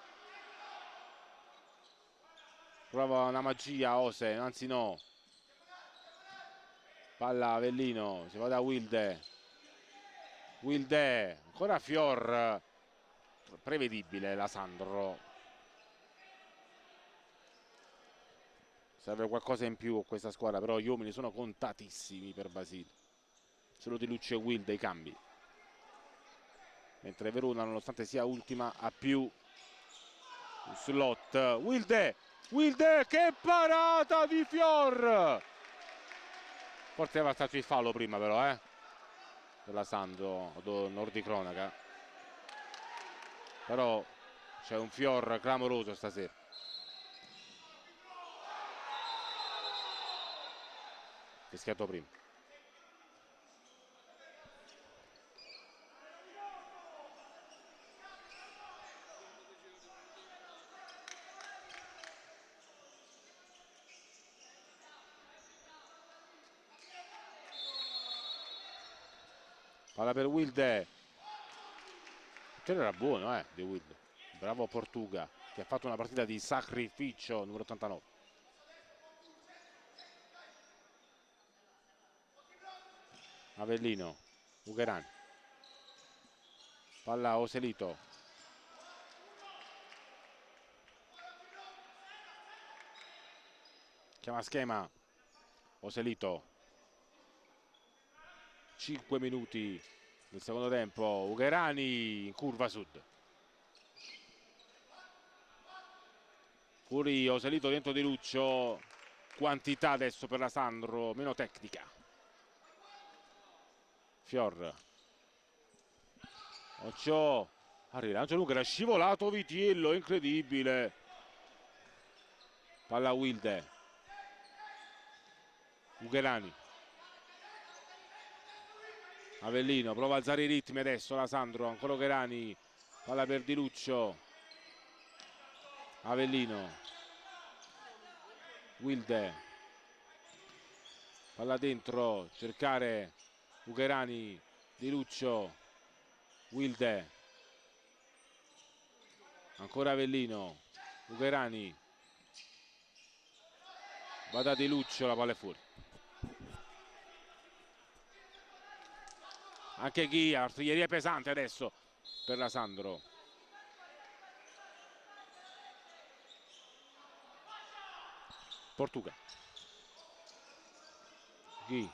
S1: prova una magia, Ose, anzi no. Palla Avellino, si va da Wilde. Wilde, ancora Fior. Prevedibile la Sandro. Serve qualcosa in più a questa squadra, però gli uomini sono contatissimi per Basile. Solo Di Lucci e Wilde i cambi. Mentre Verona, nonostante sia ultima, ha più slot. Wilde, Wilde, che parata di Fior! Forse aveva stato il fallo prima però, per la Sandro, onor di cronaca. Però c'è un Fior clamoroso stasera. Fischiato prima. Palla per Wilde. Era buono, di Wilde. Bravo Portuga, che ha fatto una partita di sacrificio, numero 89. Avellino, Ugherani. Palla Oselito. Chiama schema. Oselito. 5 minuti del secondo tempo. Ugherani in curva sud. Fuori Oselito dentro Di Luccio. Quantità adesso per la Sandro, meno tecnica. Fior. Occhio. A rilancio lungo, era scivolato Vitiello, incredibile. Palla Wilde. Ugherani. Avellino prova a alzare i ritmi adesso la Sandro, ancora Ugherani. Palla per Di Luccio. Avellino. Wilde. Palla dentro, cercare Ugherani. Di Luccio. Wilde. Ancora Avellino. Ugherani. Va da Di Luccio, la palla è fuori. Anche Ghia, artiglieria pesante adesso per la Sandro. Portuga. Ghi.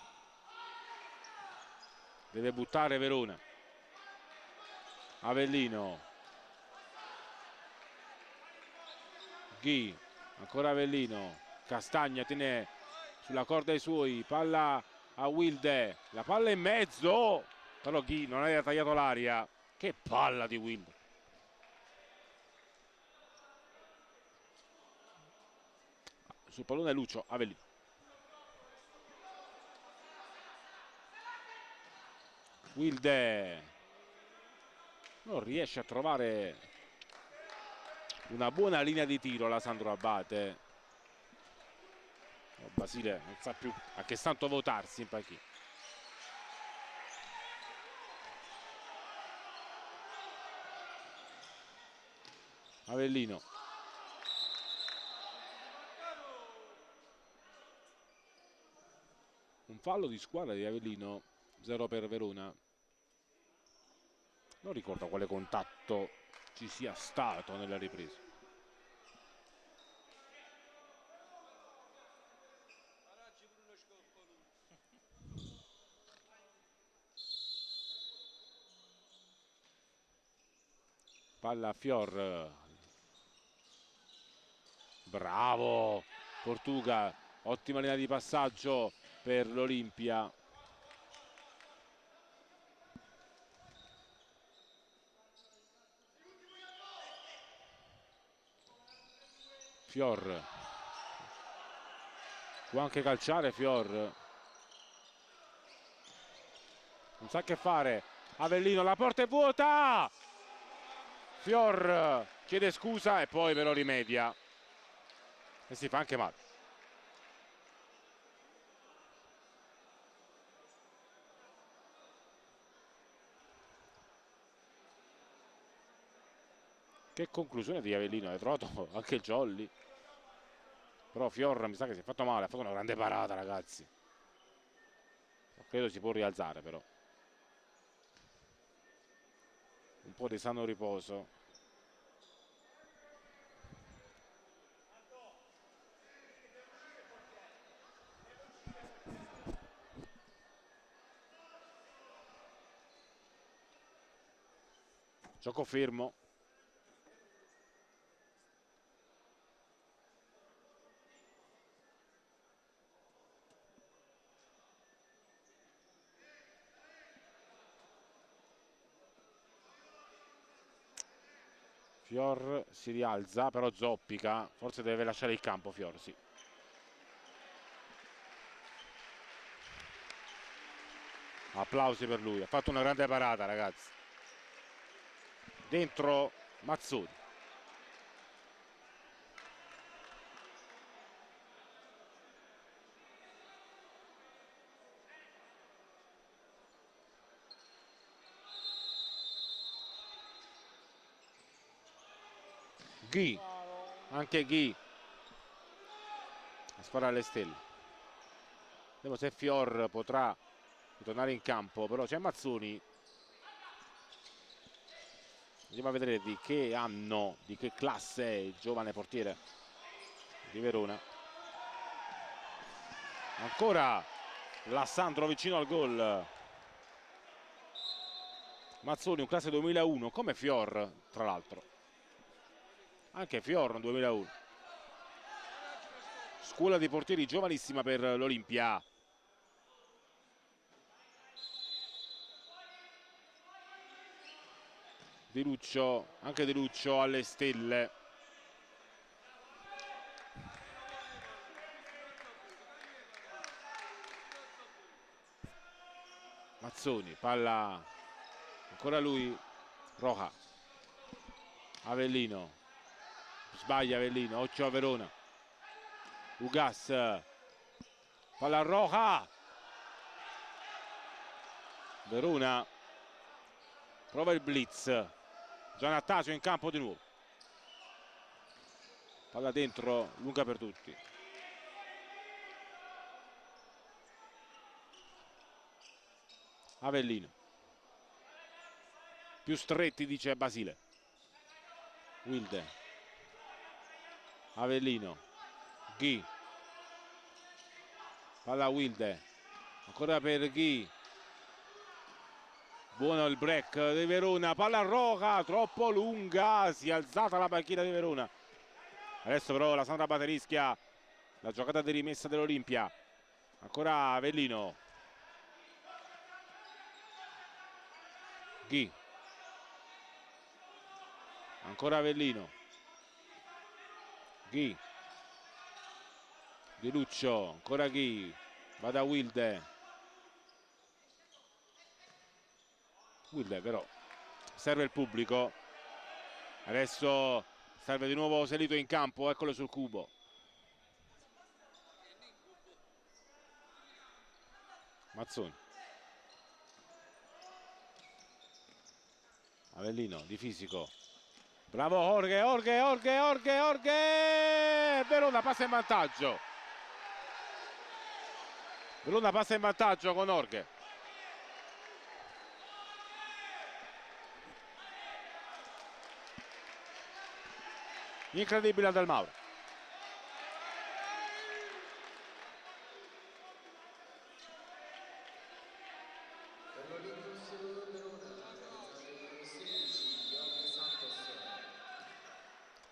S1: Deve buttare Verona. Avellino. Ghi. Ancora Avellino. Castagna tiene sulla corda i suoi. Palla a Wilde. La palla in mezzo. Però Ghi non aveva tagliato l'aria. Che palla di Wilde. Sul pallone Lucio. Avellino. Wilde non riesce a trovare una buona linea di tiro la Sandro Abate. Basile non sa più a che santo votarsi in panchina. Avellino. Un fallo di squadra di Avellino, 0 per Verona. Non ricordo quale contatto ci sia stato nella ripresa. Palla a Fior. Bravo Portuga, ottima linea di passaggio per l'Olimpia. Fior. Può anche calciare Fior. Non sa che fare. Avellino, la porta è vuota. Fior chiede scusa e poi però rimedia. E si fa anche male. Che conclusione di Avellino, hai trovato anche Jolly. Però Fior mi sa che si è fatto male, ha fatto una grande parata, ragazzi. Credo si può rialzare però. Un po' di sano riposo. Gioco fermo. Fior si rialza, però zoppica. Forse deve lasciare il campo Fior, sì. Applausi per lui, ha fatto una grande parata, ragazzi. Dentro Mazzoni. Ghi, anche Ghi a sparare alle stelle. Vediamo se Fior potrà tornare in campo, però c'è Mazzoni. Andiamo a vedere di che anno, di che classe è il giovane portiere di Verona. Ancora Lassandro vicino al gol. Mazzoni, un classe 2001, come Fior, tra l'altro. Anche Fior, un 2001. Scuola di portieri giovanissima per l'Olimpia. Di Luccio, anche Di Luccio alle stelle. Mazzoni, palla, ancora lui, Roja. Avellino, sbaglia Avellino, occhio a Verona. Ugas, palla a Roja. Verona prova il blitz. Giannattaccio in campo di nuovo. Palla dentro, lunga per tutti. Avellino. Più stretti, dice Basile. Wilde. Avellino. Ghi. Palla Wilde. Ancora per Ghi. Buono il break di Verona. Palla Roja, troppo lunga. Si è alzata la panchina di Verona. Adesso però la Sandra Baterischia. La giocata di rimessa dell'Olimpia. Ancora Avellino. Ghi. Ancora Avellino. Ghi. Di Luccio. Ancora Ghi. Va da Wilde. Wilde però serve il pubblico. Adesso serve di nuovo Selito in campo. Eccolo sul cubo. Mazzoni. Avellino di fisico. Bravo Jorge. Verona passa in vantaggio. Verona passa in vantaggio con Jorge. Incredibile Del Mauro.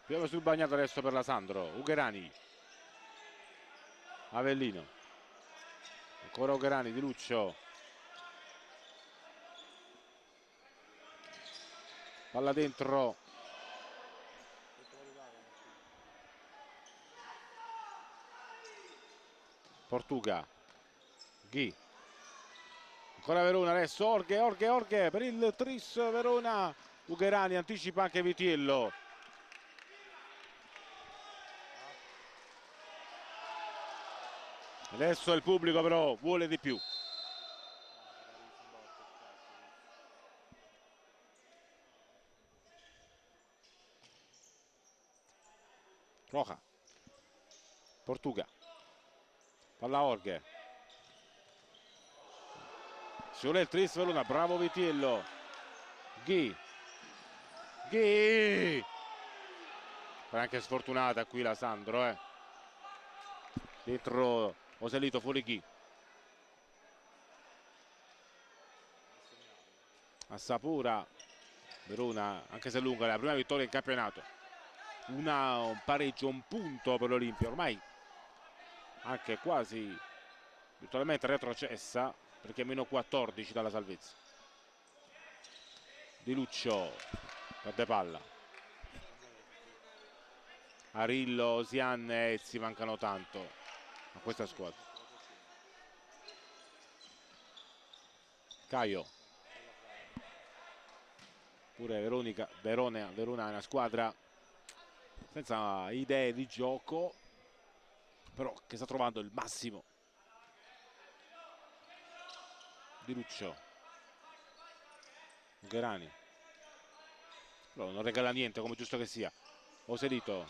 S1: Piove sul bagnato adesso per la Sandro. Ugherani. Avellino. Ancora Ugherani, Di Luccio. Palla dentro. Portuga. Ghi. Ancora Verona adesso. Orghe per il tris Verona. Ugherani anticipa anche Vitiello. Adesso il pubblico però vuole di più. Roja, Portuga, palla Orghe, ci vuole il tris Verona, bravo Vitiello, Ghi, però anche sfortunata qui la Sandro, dentro Oselito, fuori Ghi, Assapura, Verona, anche se lunga, la prima vittoria in campionato, un pareggio, un punto per l'Olimpia, ormai anche quasi virtualmente retrocessa perché è meno 14 dalla salvezza. Di Luccio, perde palla, Arillo, Sian e Ezzi mancano tanto a questa squadra. Caio, pure Verona è una squadra senza idee di gioco, però che sta trovando il massimo. Di Luccio, Gherani, però non regala niente come giusto che sia. Oselito,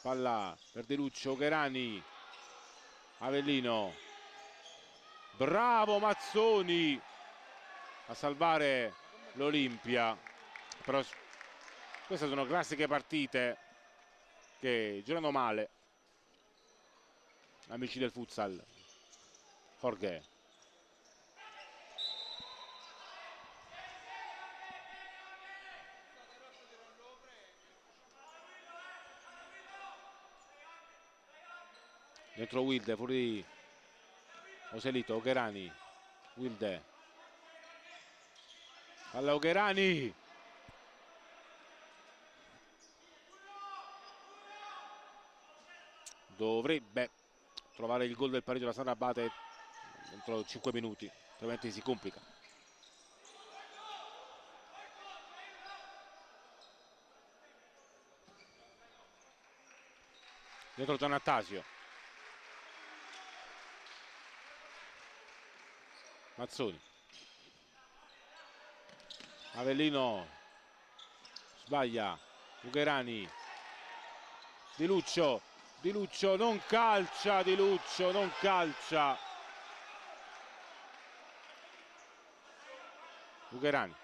S1: palla per Di Luccio, Gherani, Avellino, bravo Mazzoni a salvare l'Olimpia. Però queste sono classiche partite che girano male, amici del futsal. Jorge, dentro Wilde, fuori Oselito, Gherani, Wilde, palla Gherani, dovrebbe trovare il gol del pareggio la San Abate entro 5 minuti, altrimenti si complica. Dentro Giannattasio, Mazzoni, Avellino sbaglia, Ugherani, Di Luccio, non calcia, Di Luccio non calcia. Ugherani,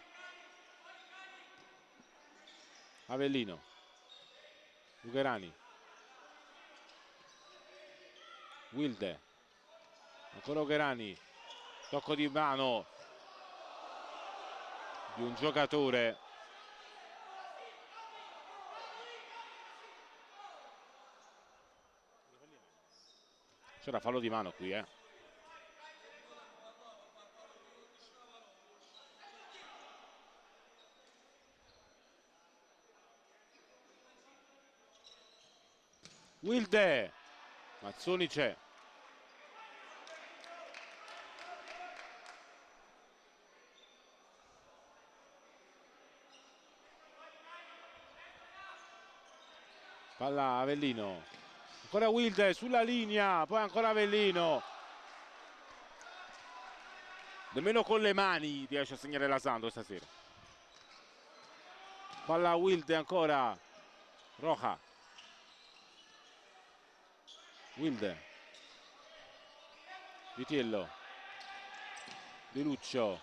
S1: Avellino, Ugherani, Wilde, ancora Ugherani, tocco di mano di un giocatore. C'era fallo di mano qui, Wilde, Mazzoni c'è. Palla Avellino, ancora Wilde sulla linea, poi ancora Avellino. Nemmeno con le mani riesce a segnare la Sandro stasera. Palla Wilde ancora, Roja, Wilde, Vitiello, Di Luccio,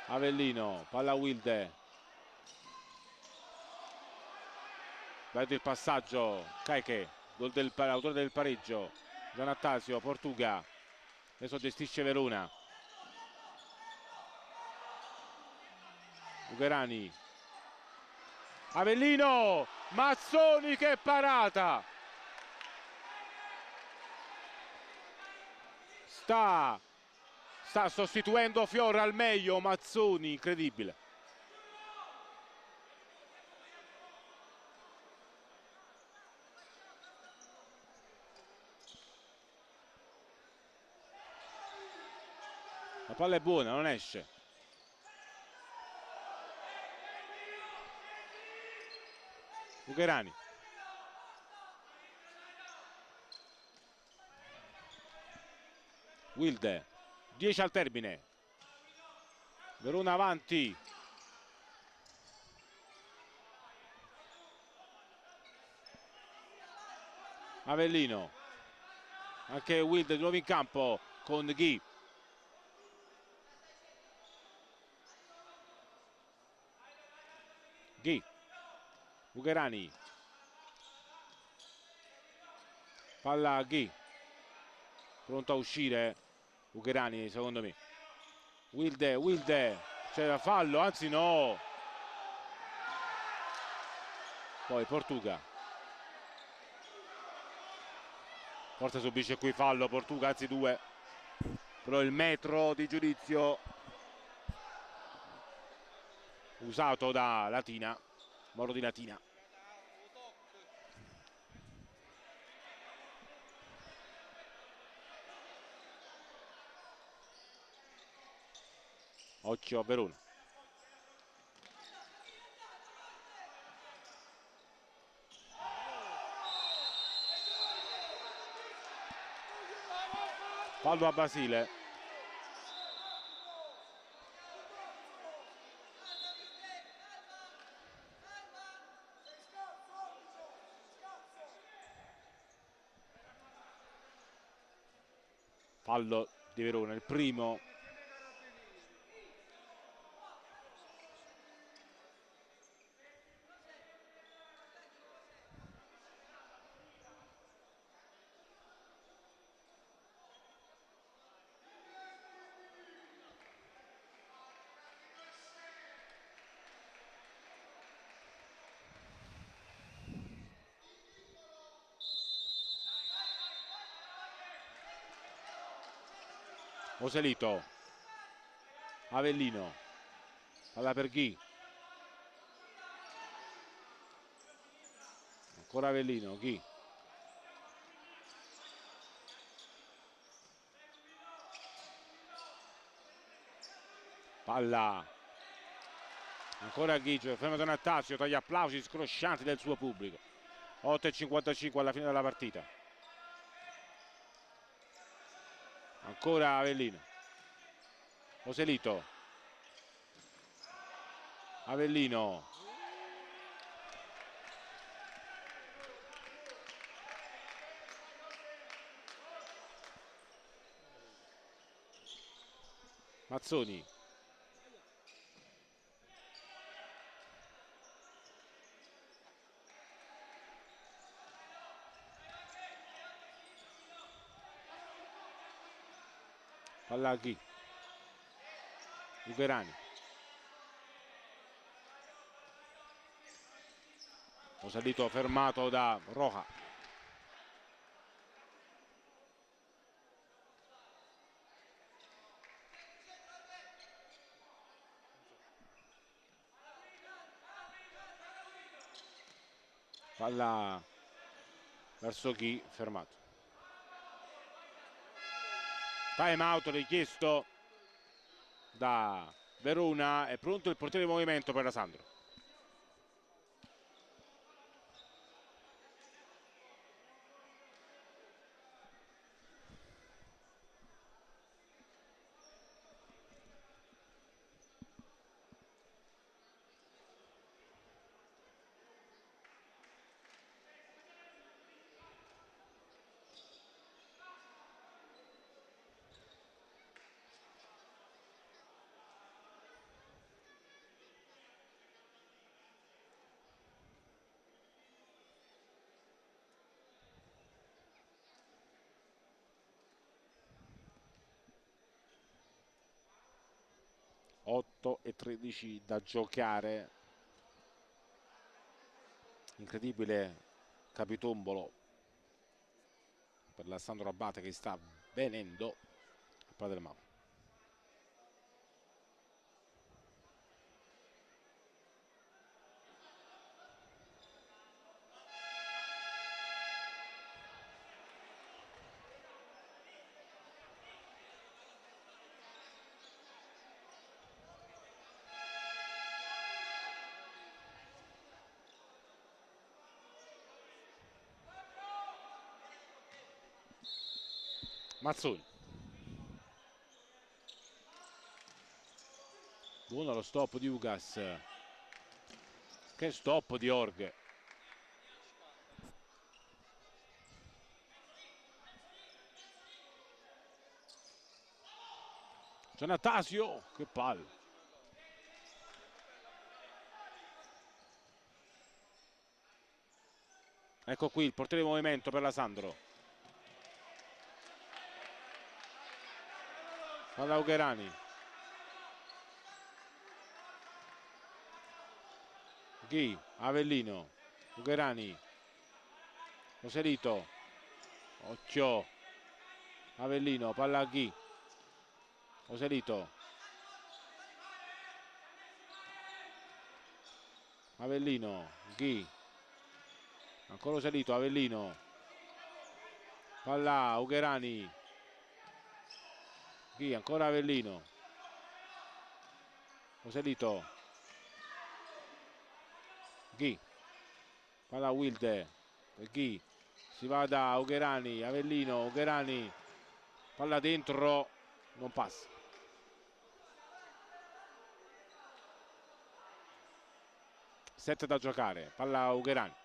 S1: Avellino, palla Wilde, vede il passaggio, Caiche, autore del pareggio, Giannattasio, Portuga, adesso gestisce Verona, Ugherani, Avellino, Mazzoni, che parata! Sta sostituendo Fiore al meglio, Mazzoni, incredibile. La palla è buona, non esce. Ugherani, Wilde, 10 al termine, Verona avanti, Avellino, anche Wild di nuovo in campo con Ghi. Ghi, Ugherani, palla a Ghi, pronto a uscire Ugherani secondo me. Wilde, c'era fallo, anzi no, poi Portuga, forse subisce qui fallo Portuga, anzi due, però il metro di giudizio usato da Latina, Moro di Latina. Occhio a Verona. Fallo a Basile. Fallo di Verona, il primo. Oselito, Avellino, palla per Ghi, ancora Avellino, Ghi, palla, ancora Ghi, cioè fermo Donattasio tra gli applausi scroscianti del suo pubblico. 8:55 alla fine della partita, ancora Avellino, Oselito, Avellino, Mazzoni, palla a Ghi, Ugherani, Oselito fermato da Roja. Palla verso Ghi, fermato. Time out richiesto da Verona, è pronto il portiere di movimento per la Sandro. E 13 da giocare. Incredibile capitombolo per la Sandro Abate che sta venendo a palla del Mauro. Mazzoni, buono lo stop di Ugas, che stop di Org. Giannatasio, che palla. Ecco qui il portiere di movimento per la Sandro. Palla Ugherani. Ghi, Avellino, Ugherani, Oselito, occhio, Avellino, palla a Ghi, Oselito, Avellino, Ghi, ancora Oselito, Avellino, palla Ugherani, Ghi, ancora Avellino, Oselito, Ghi, palla Wilde, Ghi, si va da Ugherani, Avellino, Ugherani, palla dentro, non passa. Sette da giocare, palla Ugherani.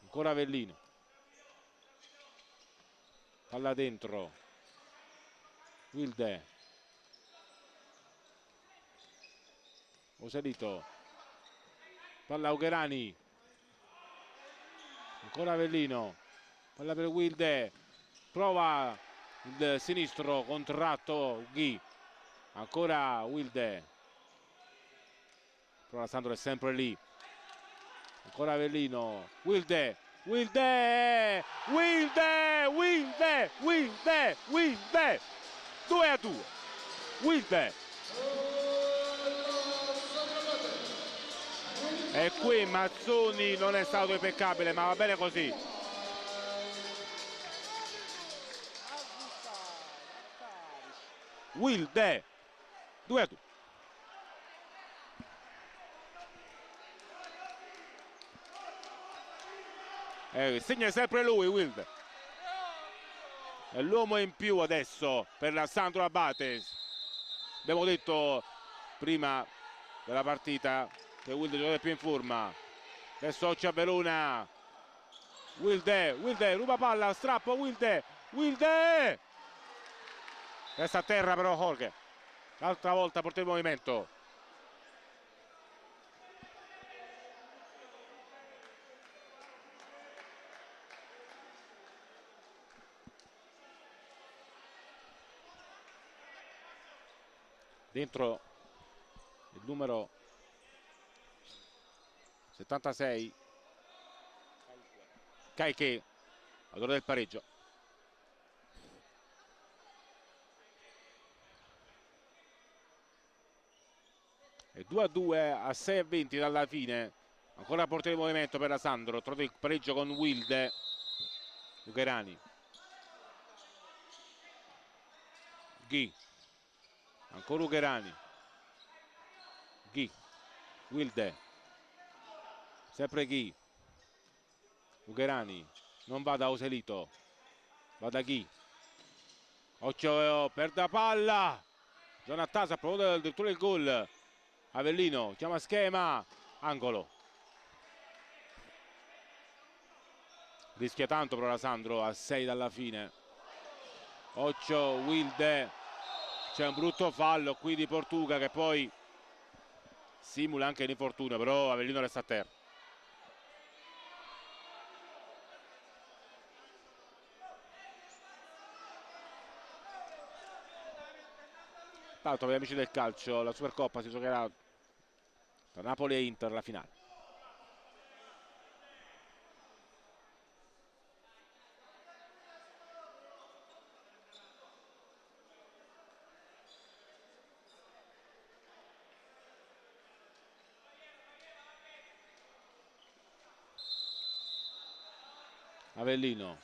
S1: Ancora Avellino. Palla dentro. Wilde. Oselito. Palla Ugherani. Ancora Avellino. Palla per Wilde. Prova il sinistro contratto Ghi. Ancora Wilde. Però Sandro è sempre lì. Ancora Avellino. Wilde. Wilde. Wilde. Wilde. Wilde. Wilde. 2-2. Wilde. E qui Mazzoni non è stato impeccabile, ma va bene così. Wilde 2-2. Segna sempre lui, Wilde. È l'uomo in più adesso per la Sandro Abates. Abbiamo detto prima della partita che Wilde gioca più in forma. Adesso Occia Verona. Wilde ruba palla, strappo Wilde. Wilde resta a terra però Jorge. L'altra volta porta il movimento. Dentro il numero 76 Caiche, autore del pareggio. E 2-2 a 6:20 dalla fine. Ancora portiere di movimento per la Sandro. Trova il pareggio con Wilde. Ugherani. Ghi. Ancora Ugherani. Ghi. Wilde. Sempre Ghi. Ugherani. Non va da Oselito. Va da Ghi. Occhio, perde palla. Giannatasio ha provato addirittura il gol. Avellino chiama schema. Angolo. Rischia tanto però la Sandro a 6 dalla fine. Occhio, Wilde. C'è un brutto fallo qui di Portuga che poi simula anche l'infortunio, però Avellino resta a terra. Tra l'altro per gli amici del calcio la Supercoppa si giocherà tra Napoli e Inter la finale. Avellino.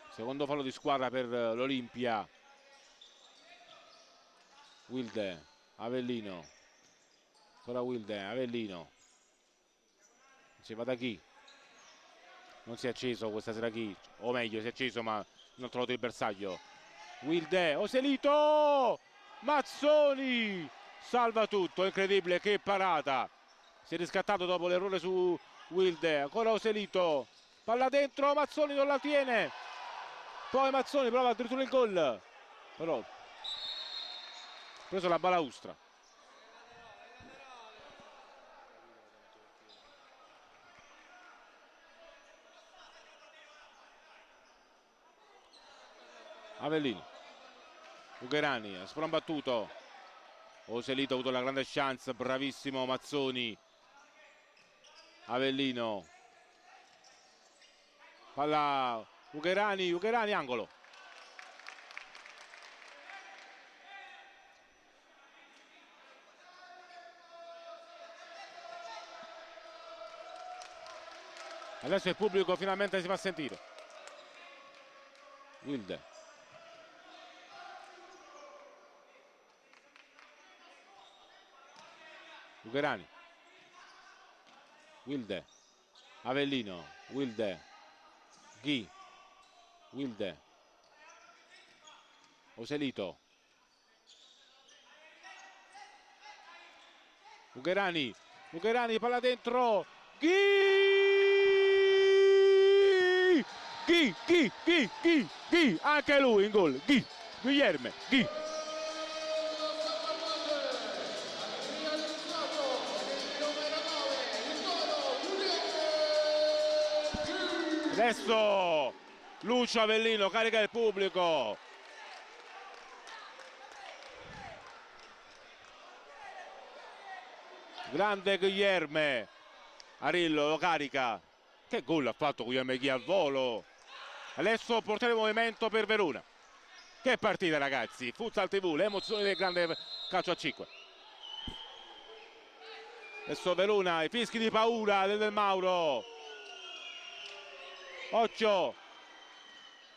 S1: Secondo fallo di squadra per l'Olimpia. Wilde, Avellino. Ancora Wilde, Avellino. Si va da chi? Non si è acceso questa sera chi? O meglio, si è acceso ma non ha trovato il bersaglio. Wilde, Oselito! Mazzoni! Salva tutto, incredibile, che parata! Si è riscattato dopo l'errore su Wilde. Ancora Oselito. palla dentro, Mazzoni non la tiene, poi Mazzoni prova addirittura il gol, però ha preso la balaustra. Avellino, Ugherani, sprombattuto, Oselito ha avuto la grande chance, bravissimo Mazzoni. Avellino, palla Ugherani, angolo. Adesso il pubblico finalmente si fa sentire. Wilde, Ugherani, Wilde, Avellino, Wilde, Ghi, Wilde, Oselito, Ugherani, palla dentro, Ghi, anche lui in gol, Guilherme, Adesso Lucio Avellino carica il pubblico. Grande Guilherme. Arillo lo carica. Che gol ha fatto Guilherme Ghi al volo. Adesso portiere movimento per Verona. Che partita, ragazzi. Futsal TV, le emozioni del grande calcio a 5. Adesso Verona, i fischi di paura del Mauro. Occhio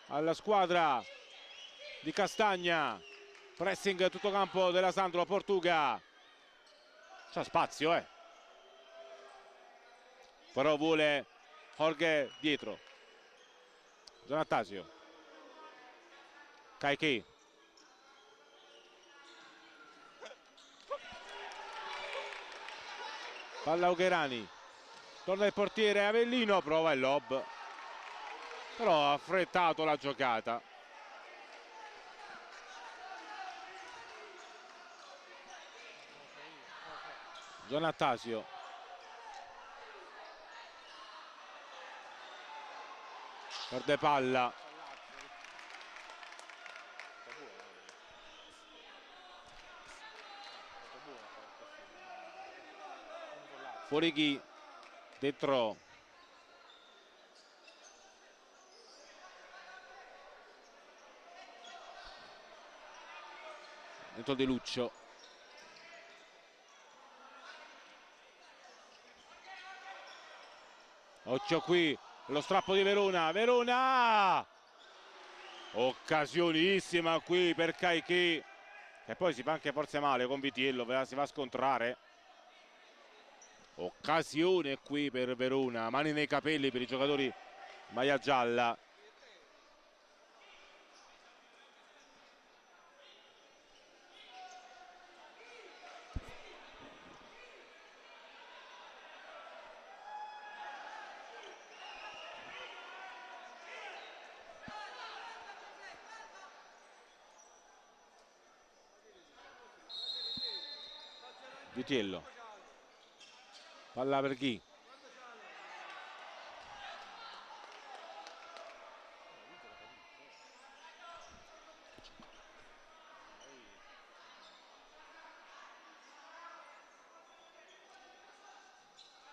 S1: alla squadra di Castagna, pressing tutto campo della Sandro Portuga, c'ha spazio però vuole Jorge dietro, Gianattasio, Caichi, palla Ugherani, torna il portiere Avellino, prova il lob, però ha affrettato la giocata. Gianattasio, perde palla, fuori Ghi, dentro Di Luccio, occhio qui lo strappo di Verona, occasionissima qui per Caichi, e poi si fa anche forse male con Vitiello, si va a scontrare. Occasione qui per Verona, mani nei capelli per i giocatori maglia gialla. Vitiello, palla per Ghi,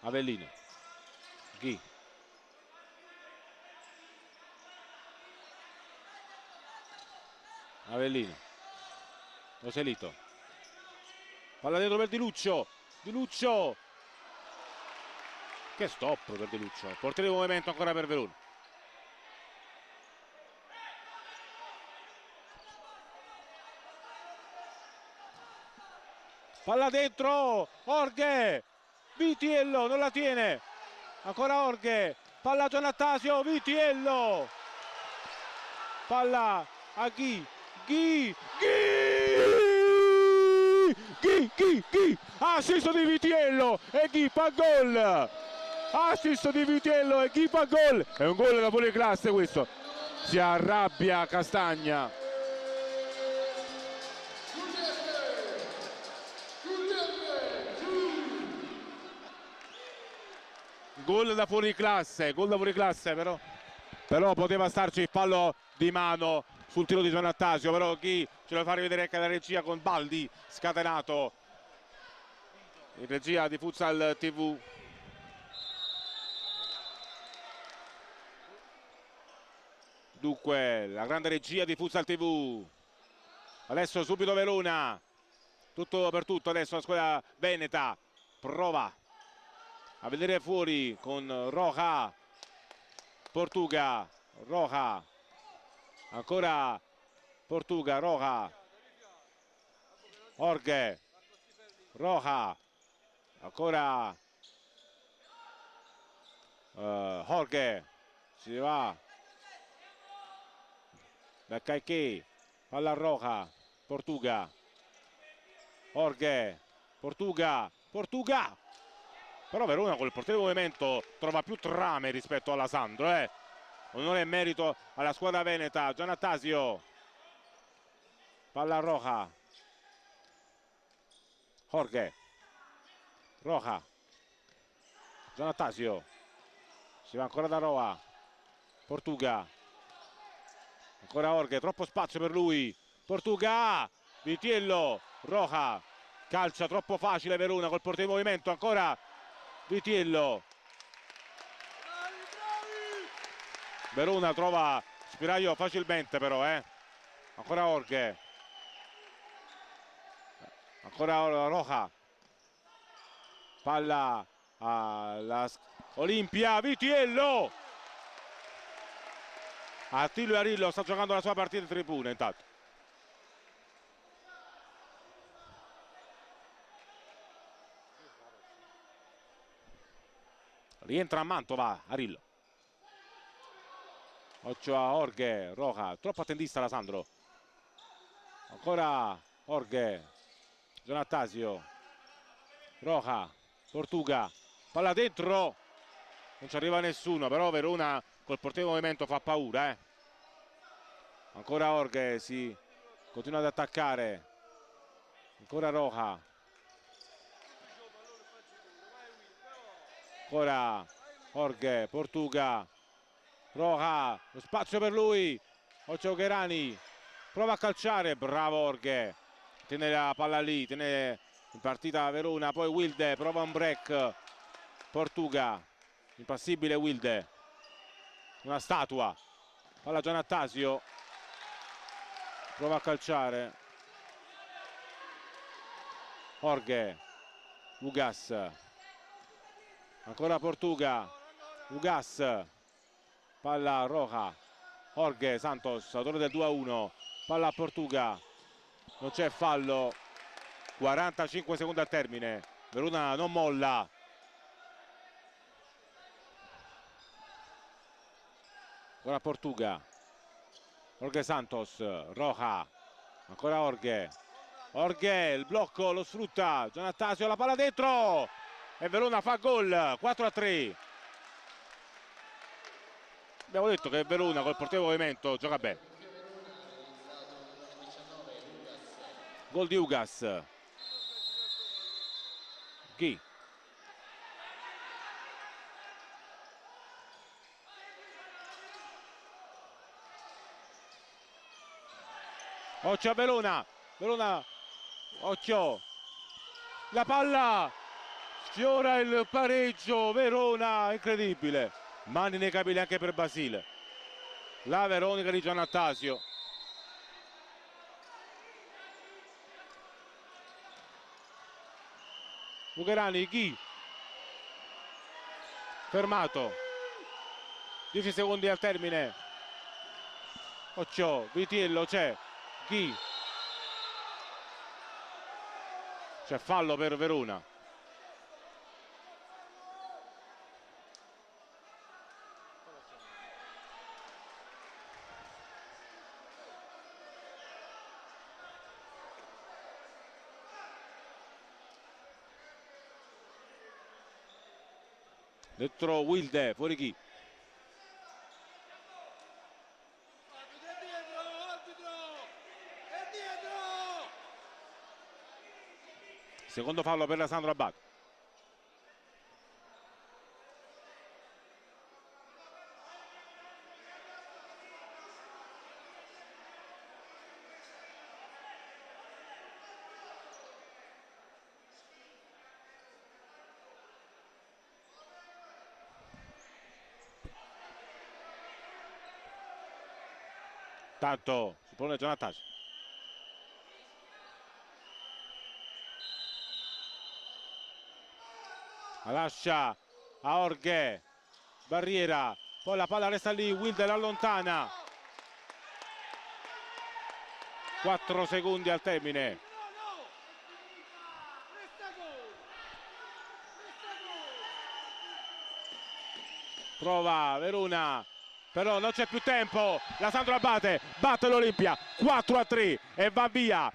S1: Avellino, Ghi, Avellino, Oselito, palla dietro per Di Luccio, che stop per Di Luccio, portiere di movimento ancora per Verona. Palla dentro, Jorge, Vitiello non la tiene, ancora Jorge, palla a Gianattasio, Vitiello, palla a Ghi, assisto di Vitiello e Ghi fa gol. assist di Vitiello e chi fa gol? È un gol da fuori classe questo. Si arrabbia Castagna. Gol da fuori classe però poteva starci il fallo di mano sul tiro di Giannattasio, però chi ce lo fa rivedere anche la regia con Baldi scatenato in regia di Futsal TV. Dunque la grande regia di Futsal TV. Adesso subito Verona, tutto per tutto adesso la squadra veneta prova a vedere fuori con Roja, Portuga, Roja, ancora Portuga, Roja, Jorge, Roja, ancora Jorge, si va da Caiché, palla Roja, Portuga, Jorge, Portuga, Portuga. Però Verona col portiere di movimento trova più trame rispetto alla Sandro, onore e merito alla squadra veneta. Giannattasio, palla Roja, Jorge, Roja, Giannattasio, si va ancora da Roa, Portuga, ancora Jorge, troppo spazio per lui, Portuga, Vitiello, Roja, calcia troppo facile Verona col portiere di movimento, ancora Vitiello. Verona trova spiraglio facilmente però, ancora Jorge, ancora Roja, palla alla Olimpia, Vitiello, Attilio Arillo sta giocando la sua partita in tribuna intanto. Rientra a Mantova Arillo, occhio a Jorge, Roja, troppo attendista la Sandro, ancora Jorge, Giannattasio, Roja, Portuga, palla dentro, non ci arriva nessuno, però Verona col portiere di movimento fa paura, ancora Jorge, si continua ad attaccare, ancora Roja, ancora Jorge, Portuga, Roja, lo spazio per lui, Occhio Cherani, prova a calciare, bravo Jorge, tiene la palla lì, tiene in partita Verona, poi Wilde, prova un break, Portuga, impassibile Wilde, una statua, palla Giannattasio, prova a calciare, Jorge, Ugas, ancora Portuga, Ugas, palla Roja, Jorge Santos, autore del 2-1, palla a Portuga, non c'è fallo, 45 secondi al termine, Verona non molla, ancora Portuga, Jorge Santos, Roja, ancora Jorge, Jorge, il blocco lo sfrutta, Giannattasio, la palla dentro e Verona fa gol, 4-3. Abbiamo detto che Verona col portiere di movimento gioca bene. Gol di Ugas. Chi? Occhio a Verona, Verona, occhio, la palla sfiora il pareggio, Verona, incredibile, mani nei capelli anche per Basile, la Veronica di Giannattasio. Ugherani, chi? Fermato, 10 secondi al termine, occhio, Vitiello c'è, chi? C'è fallo per Verona. dentro Wilde, fuori chi? Secondo fallo per la Sandro Abate. Tanto si pone Giannatas. Lascia a Orghe, barriera, poi la palla resta lì, Wilde la allontana. 4 secondi al termine. Prova Verona, però non c'è più tempo. La Sandro Abate batte l'Olimpia 4-3 e va via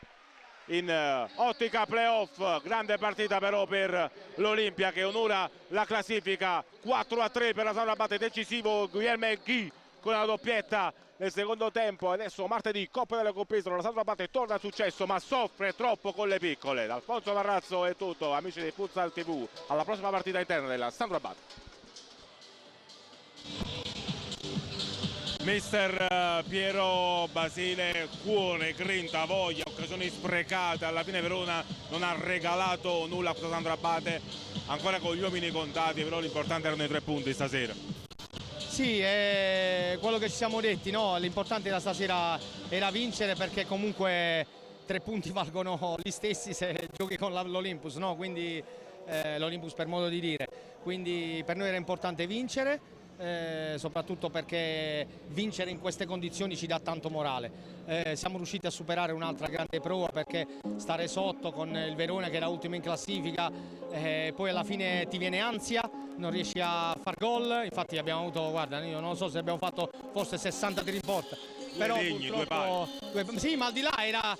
S1: in ottica playoff. Grande partita però per l'Olimpia che onora la classifica. 4-3 per la Sandro Abate, decisivo Guilherme Ghi con la doppietta nel secondo tempo. Adesso martedì Coppa delle Coppistole, la Sandro Abate torna al successo ma soffre troppo con le piccole. Da Alfonso Marrazzo è tutto, amici di Futsal TV, alla prossima partita interna della Sandro Abate. Mister Piero Basile, cuore, grinta, voglia, occasioni sprecate. Alla fine Verona non ha regalato nulla a Sandro Abate, ancora con gli uomini contati, però l'importante erano i 3 punti stasera.
S2: Sì, è quello che ci siamo detti, no? L'importante da stasera era vincere, perché comunque 3 punti valgono gli stessi se giochi con l'Olympus, no? Quindi l'Olympus, per modo di dire. Quindi per noi era importante vincere. Soprattutto perché vincere in queste condizioni ci dà tanto morale. Siamo riusciti a superare un'altra grande prova, perché stare sotto con il Verona che era ultimo in classifica, poi alla fine ti viene ansia, non riesci a far gol. Infatti abbiamo avuto, guarda, io non so se abbiamo fatto forse 60 tiri in porta, però
S1: legni,
S2: purtroppo sì, ma al di là era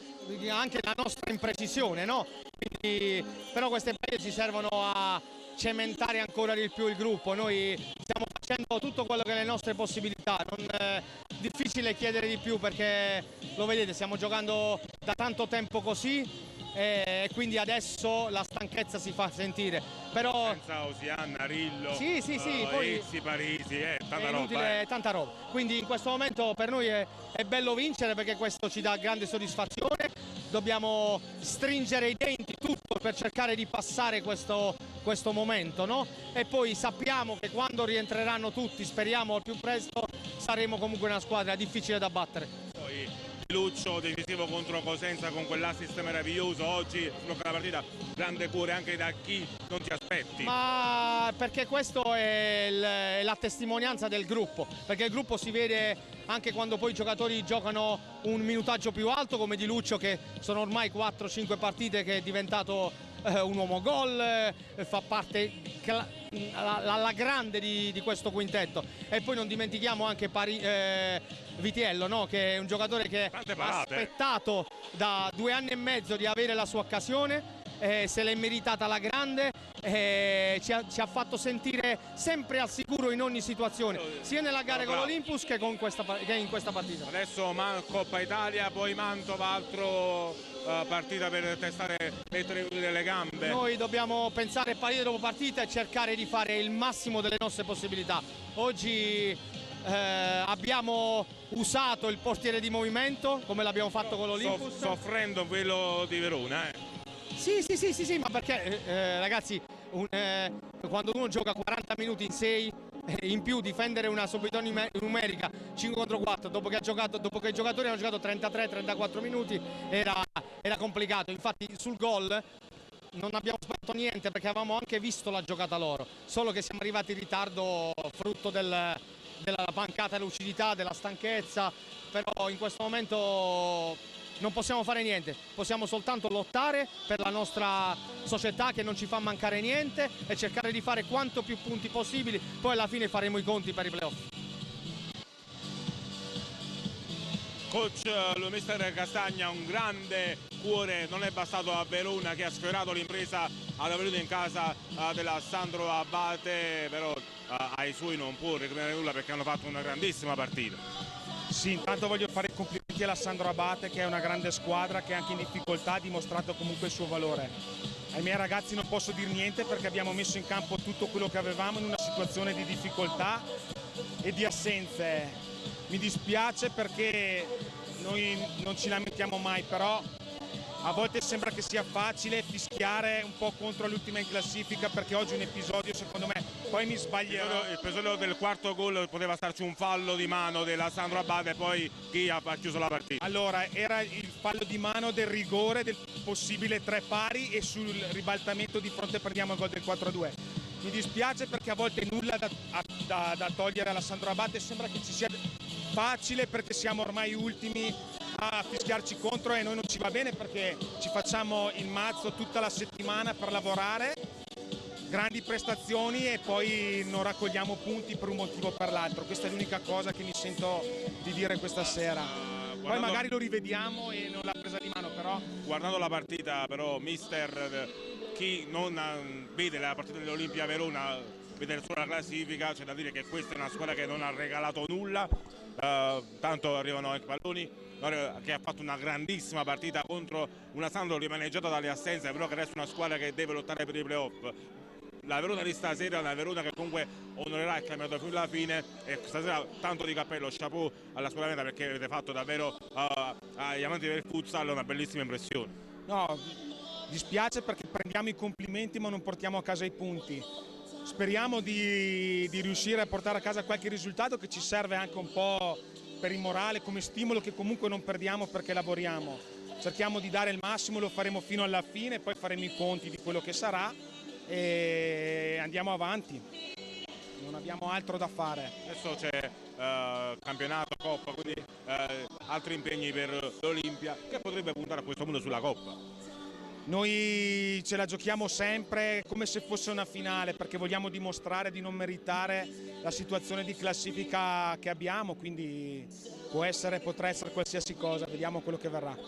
S2: anche la nostra imprecisione, no? Quindi, però queste palle ci servono a cementare ancora di più il gruppo. Noi stiamo facendo tutto quello che è le nostre possibilità, non è difficile chiedere di più, perché lo vedete, stiamo giocando da tanto tempo così e quindi adesso la stanchezza si fa sentire. Però
S1: senza Osianna, Rillo,
S2: sì, poi
S1: Ezzi, Parisi, tanta
S2: è
S1: roba.
S2: Inutile, tanta roba. Quindi in questo momento per noi è bello vincere, perché questo ci dà grande soddisfazione. Dobbiamo stringere i denti tutto per cercare di passare questo momento, no? E poi sappiamo che quando rientreranno tutti, speriamo al più presto, saremo comunque una squadra difficile da battere.
S1: Poi Luccio decisivo contro Cosenza con quell'assist meraviglioso, oggi sblocca la partita, grande cuore anche da chi non ti aspetti.
S2: Ma perché questo è la testimonianza del gruppo, perché il gruppo si vede anche quando poi i giocatori giocano un minutaggio più alto, come di Luccio, che sono ormai 4-5 partite che è diventato un uomo gol, fa parte alla grande di questo quintetto. E poi non dimentichiamo anche Vitiello, no? Che è un giocatore che ha aspettato da 2 anni e mezzo di avere la sua occasione, se l'è meritata alla grande, ci ha fatto sentire sempre al sicuro in ogni situazione, sia nella gara con l'Olympus che in questa partita.
S1: Adesso Coppa Italia, poi Mantova, altro partita per testare, mettere le gambe.
S2: Noi dobbiamo pensare partita dopo partita e cercare di fare il massimo delle nostre possibilità. Oggi abbiamo usato il portiere di movimento come l'abbiamo fatto con l'Olympus,
S1: soffrendo quello di Verona.
S2: Sì, ma perché ragazzi, quando uno gioca 40 minuti in 6, in più difendere una subitonia numerica 5 contro 4 dopo che i giocatori hanno giocato 33-34 minuti era complicato. Infatti sul gol non abbiamo sbagliato niente, perché avevamo anche visto la giocata loro, solo che siamo arrivati in ritardo frutto della mancata lucidità, della stanchezza. Però in questo momento non possiamo fare niente, possiamo soltanto lottare per la nostra società che non ci fa mancare niente e cercare di fare quanto più punti possibili, poi alla fine faremo i conti per i playoff.
S1: Coach mister Castagna, un grande cuore, non è bastato a Verona che ha sfiorato l'impresa, ad averlo in casa della Sandro Abate, però ai suoi non può recriminare nulla perché hanno fatto una grandissima partita.
S2: Sì, intanto voglio fare i complimenti alla Sandro Abate, che è una grande squadra, che anche in difficoltà ha dimostrato comunque il suo valore. Ai miei ragazzi non posso dire niente perché abbiamo messo in campo tutto quello che avevamo in una situazione di difficoltà e di assenze. Mi dispiace perché noi non ci lamentiamo mai, però a volte sembra che sia facile fischiare un po' contro l'ultima in classifica, perché oggi è un episodio, secondo me, poi mi sbaglierò.
S1: Il episodio del quarto gol poteva starci un fallo di mano della Sandro Abate e poi chi ha chiuso la partita?
S2: Allora, era il fallo di mano del rigore, del possibile 3 pari, e sul ribaltamento di fronte prendiamo il gol del 4-2. Mi dispiace perché a volte nulla da togliere alla Sandro Abate, sembra che ci sia facile perché siamo ormai ultimi a fischiarci contro e noi non ci va bene perché ci facciamo il mazzo tutta la settimana per lavorare, grandi prestazioni, e poi non raccogliamo punti per un motivo o per l'altro. Questa è l'unica cosa che mi sento di dire questa sera. Poi magari lo rivediamo e non l'ha presa di mano, però.
S1: Guardando la partita, però, mister, chi non vede la partita dell'Olimpia Verona, vede solo la classifica, c'è da dire che questa è una squadra che non ha regalato nulla, tanto arrivano anche palloni, che ha fatto una grandissima partita contro una Sandro rimaneggiata dalle assenze, però che resta una squadra che deve lottare per i playoff. La Verona di stasera è una Verona che comunque onorerà il campionato fino alla fine, e stasera tanto di cappello, chapeau alla squadra meta perché avete fatto davvero agli amanti del futsal una bellissima impressione.
S2: No, dispiace perché prendiamo i complimenti ma non portiamo a casa i punti. Speriamo di riuscire a portare a casa qualche risultato che ci serve anche un po' per il morale, come stimolo, che comunque non perdiamo perché lavoriamo. Cerchiamo di dare il massimo, lo faremo fino alla fine, poi faremo i conti di quello che sarà e andiamo avanti. Non abbiamo altro da fare.
S1: Adesso c'è campionato, Coppa, quindi altri impegni per l'Olimpia, che potrebbe puntare a questo punto sulla Coppa.
S2: Noi ce la giochiamo sempre come se fosse una finale, perché vogliamo dimostrare di non meritare la situazione di classifica che abbiamo, quindi potrà essere qualsiasi cosa, vediamo quello che verrà.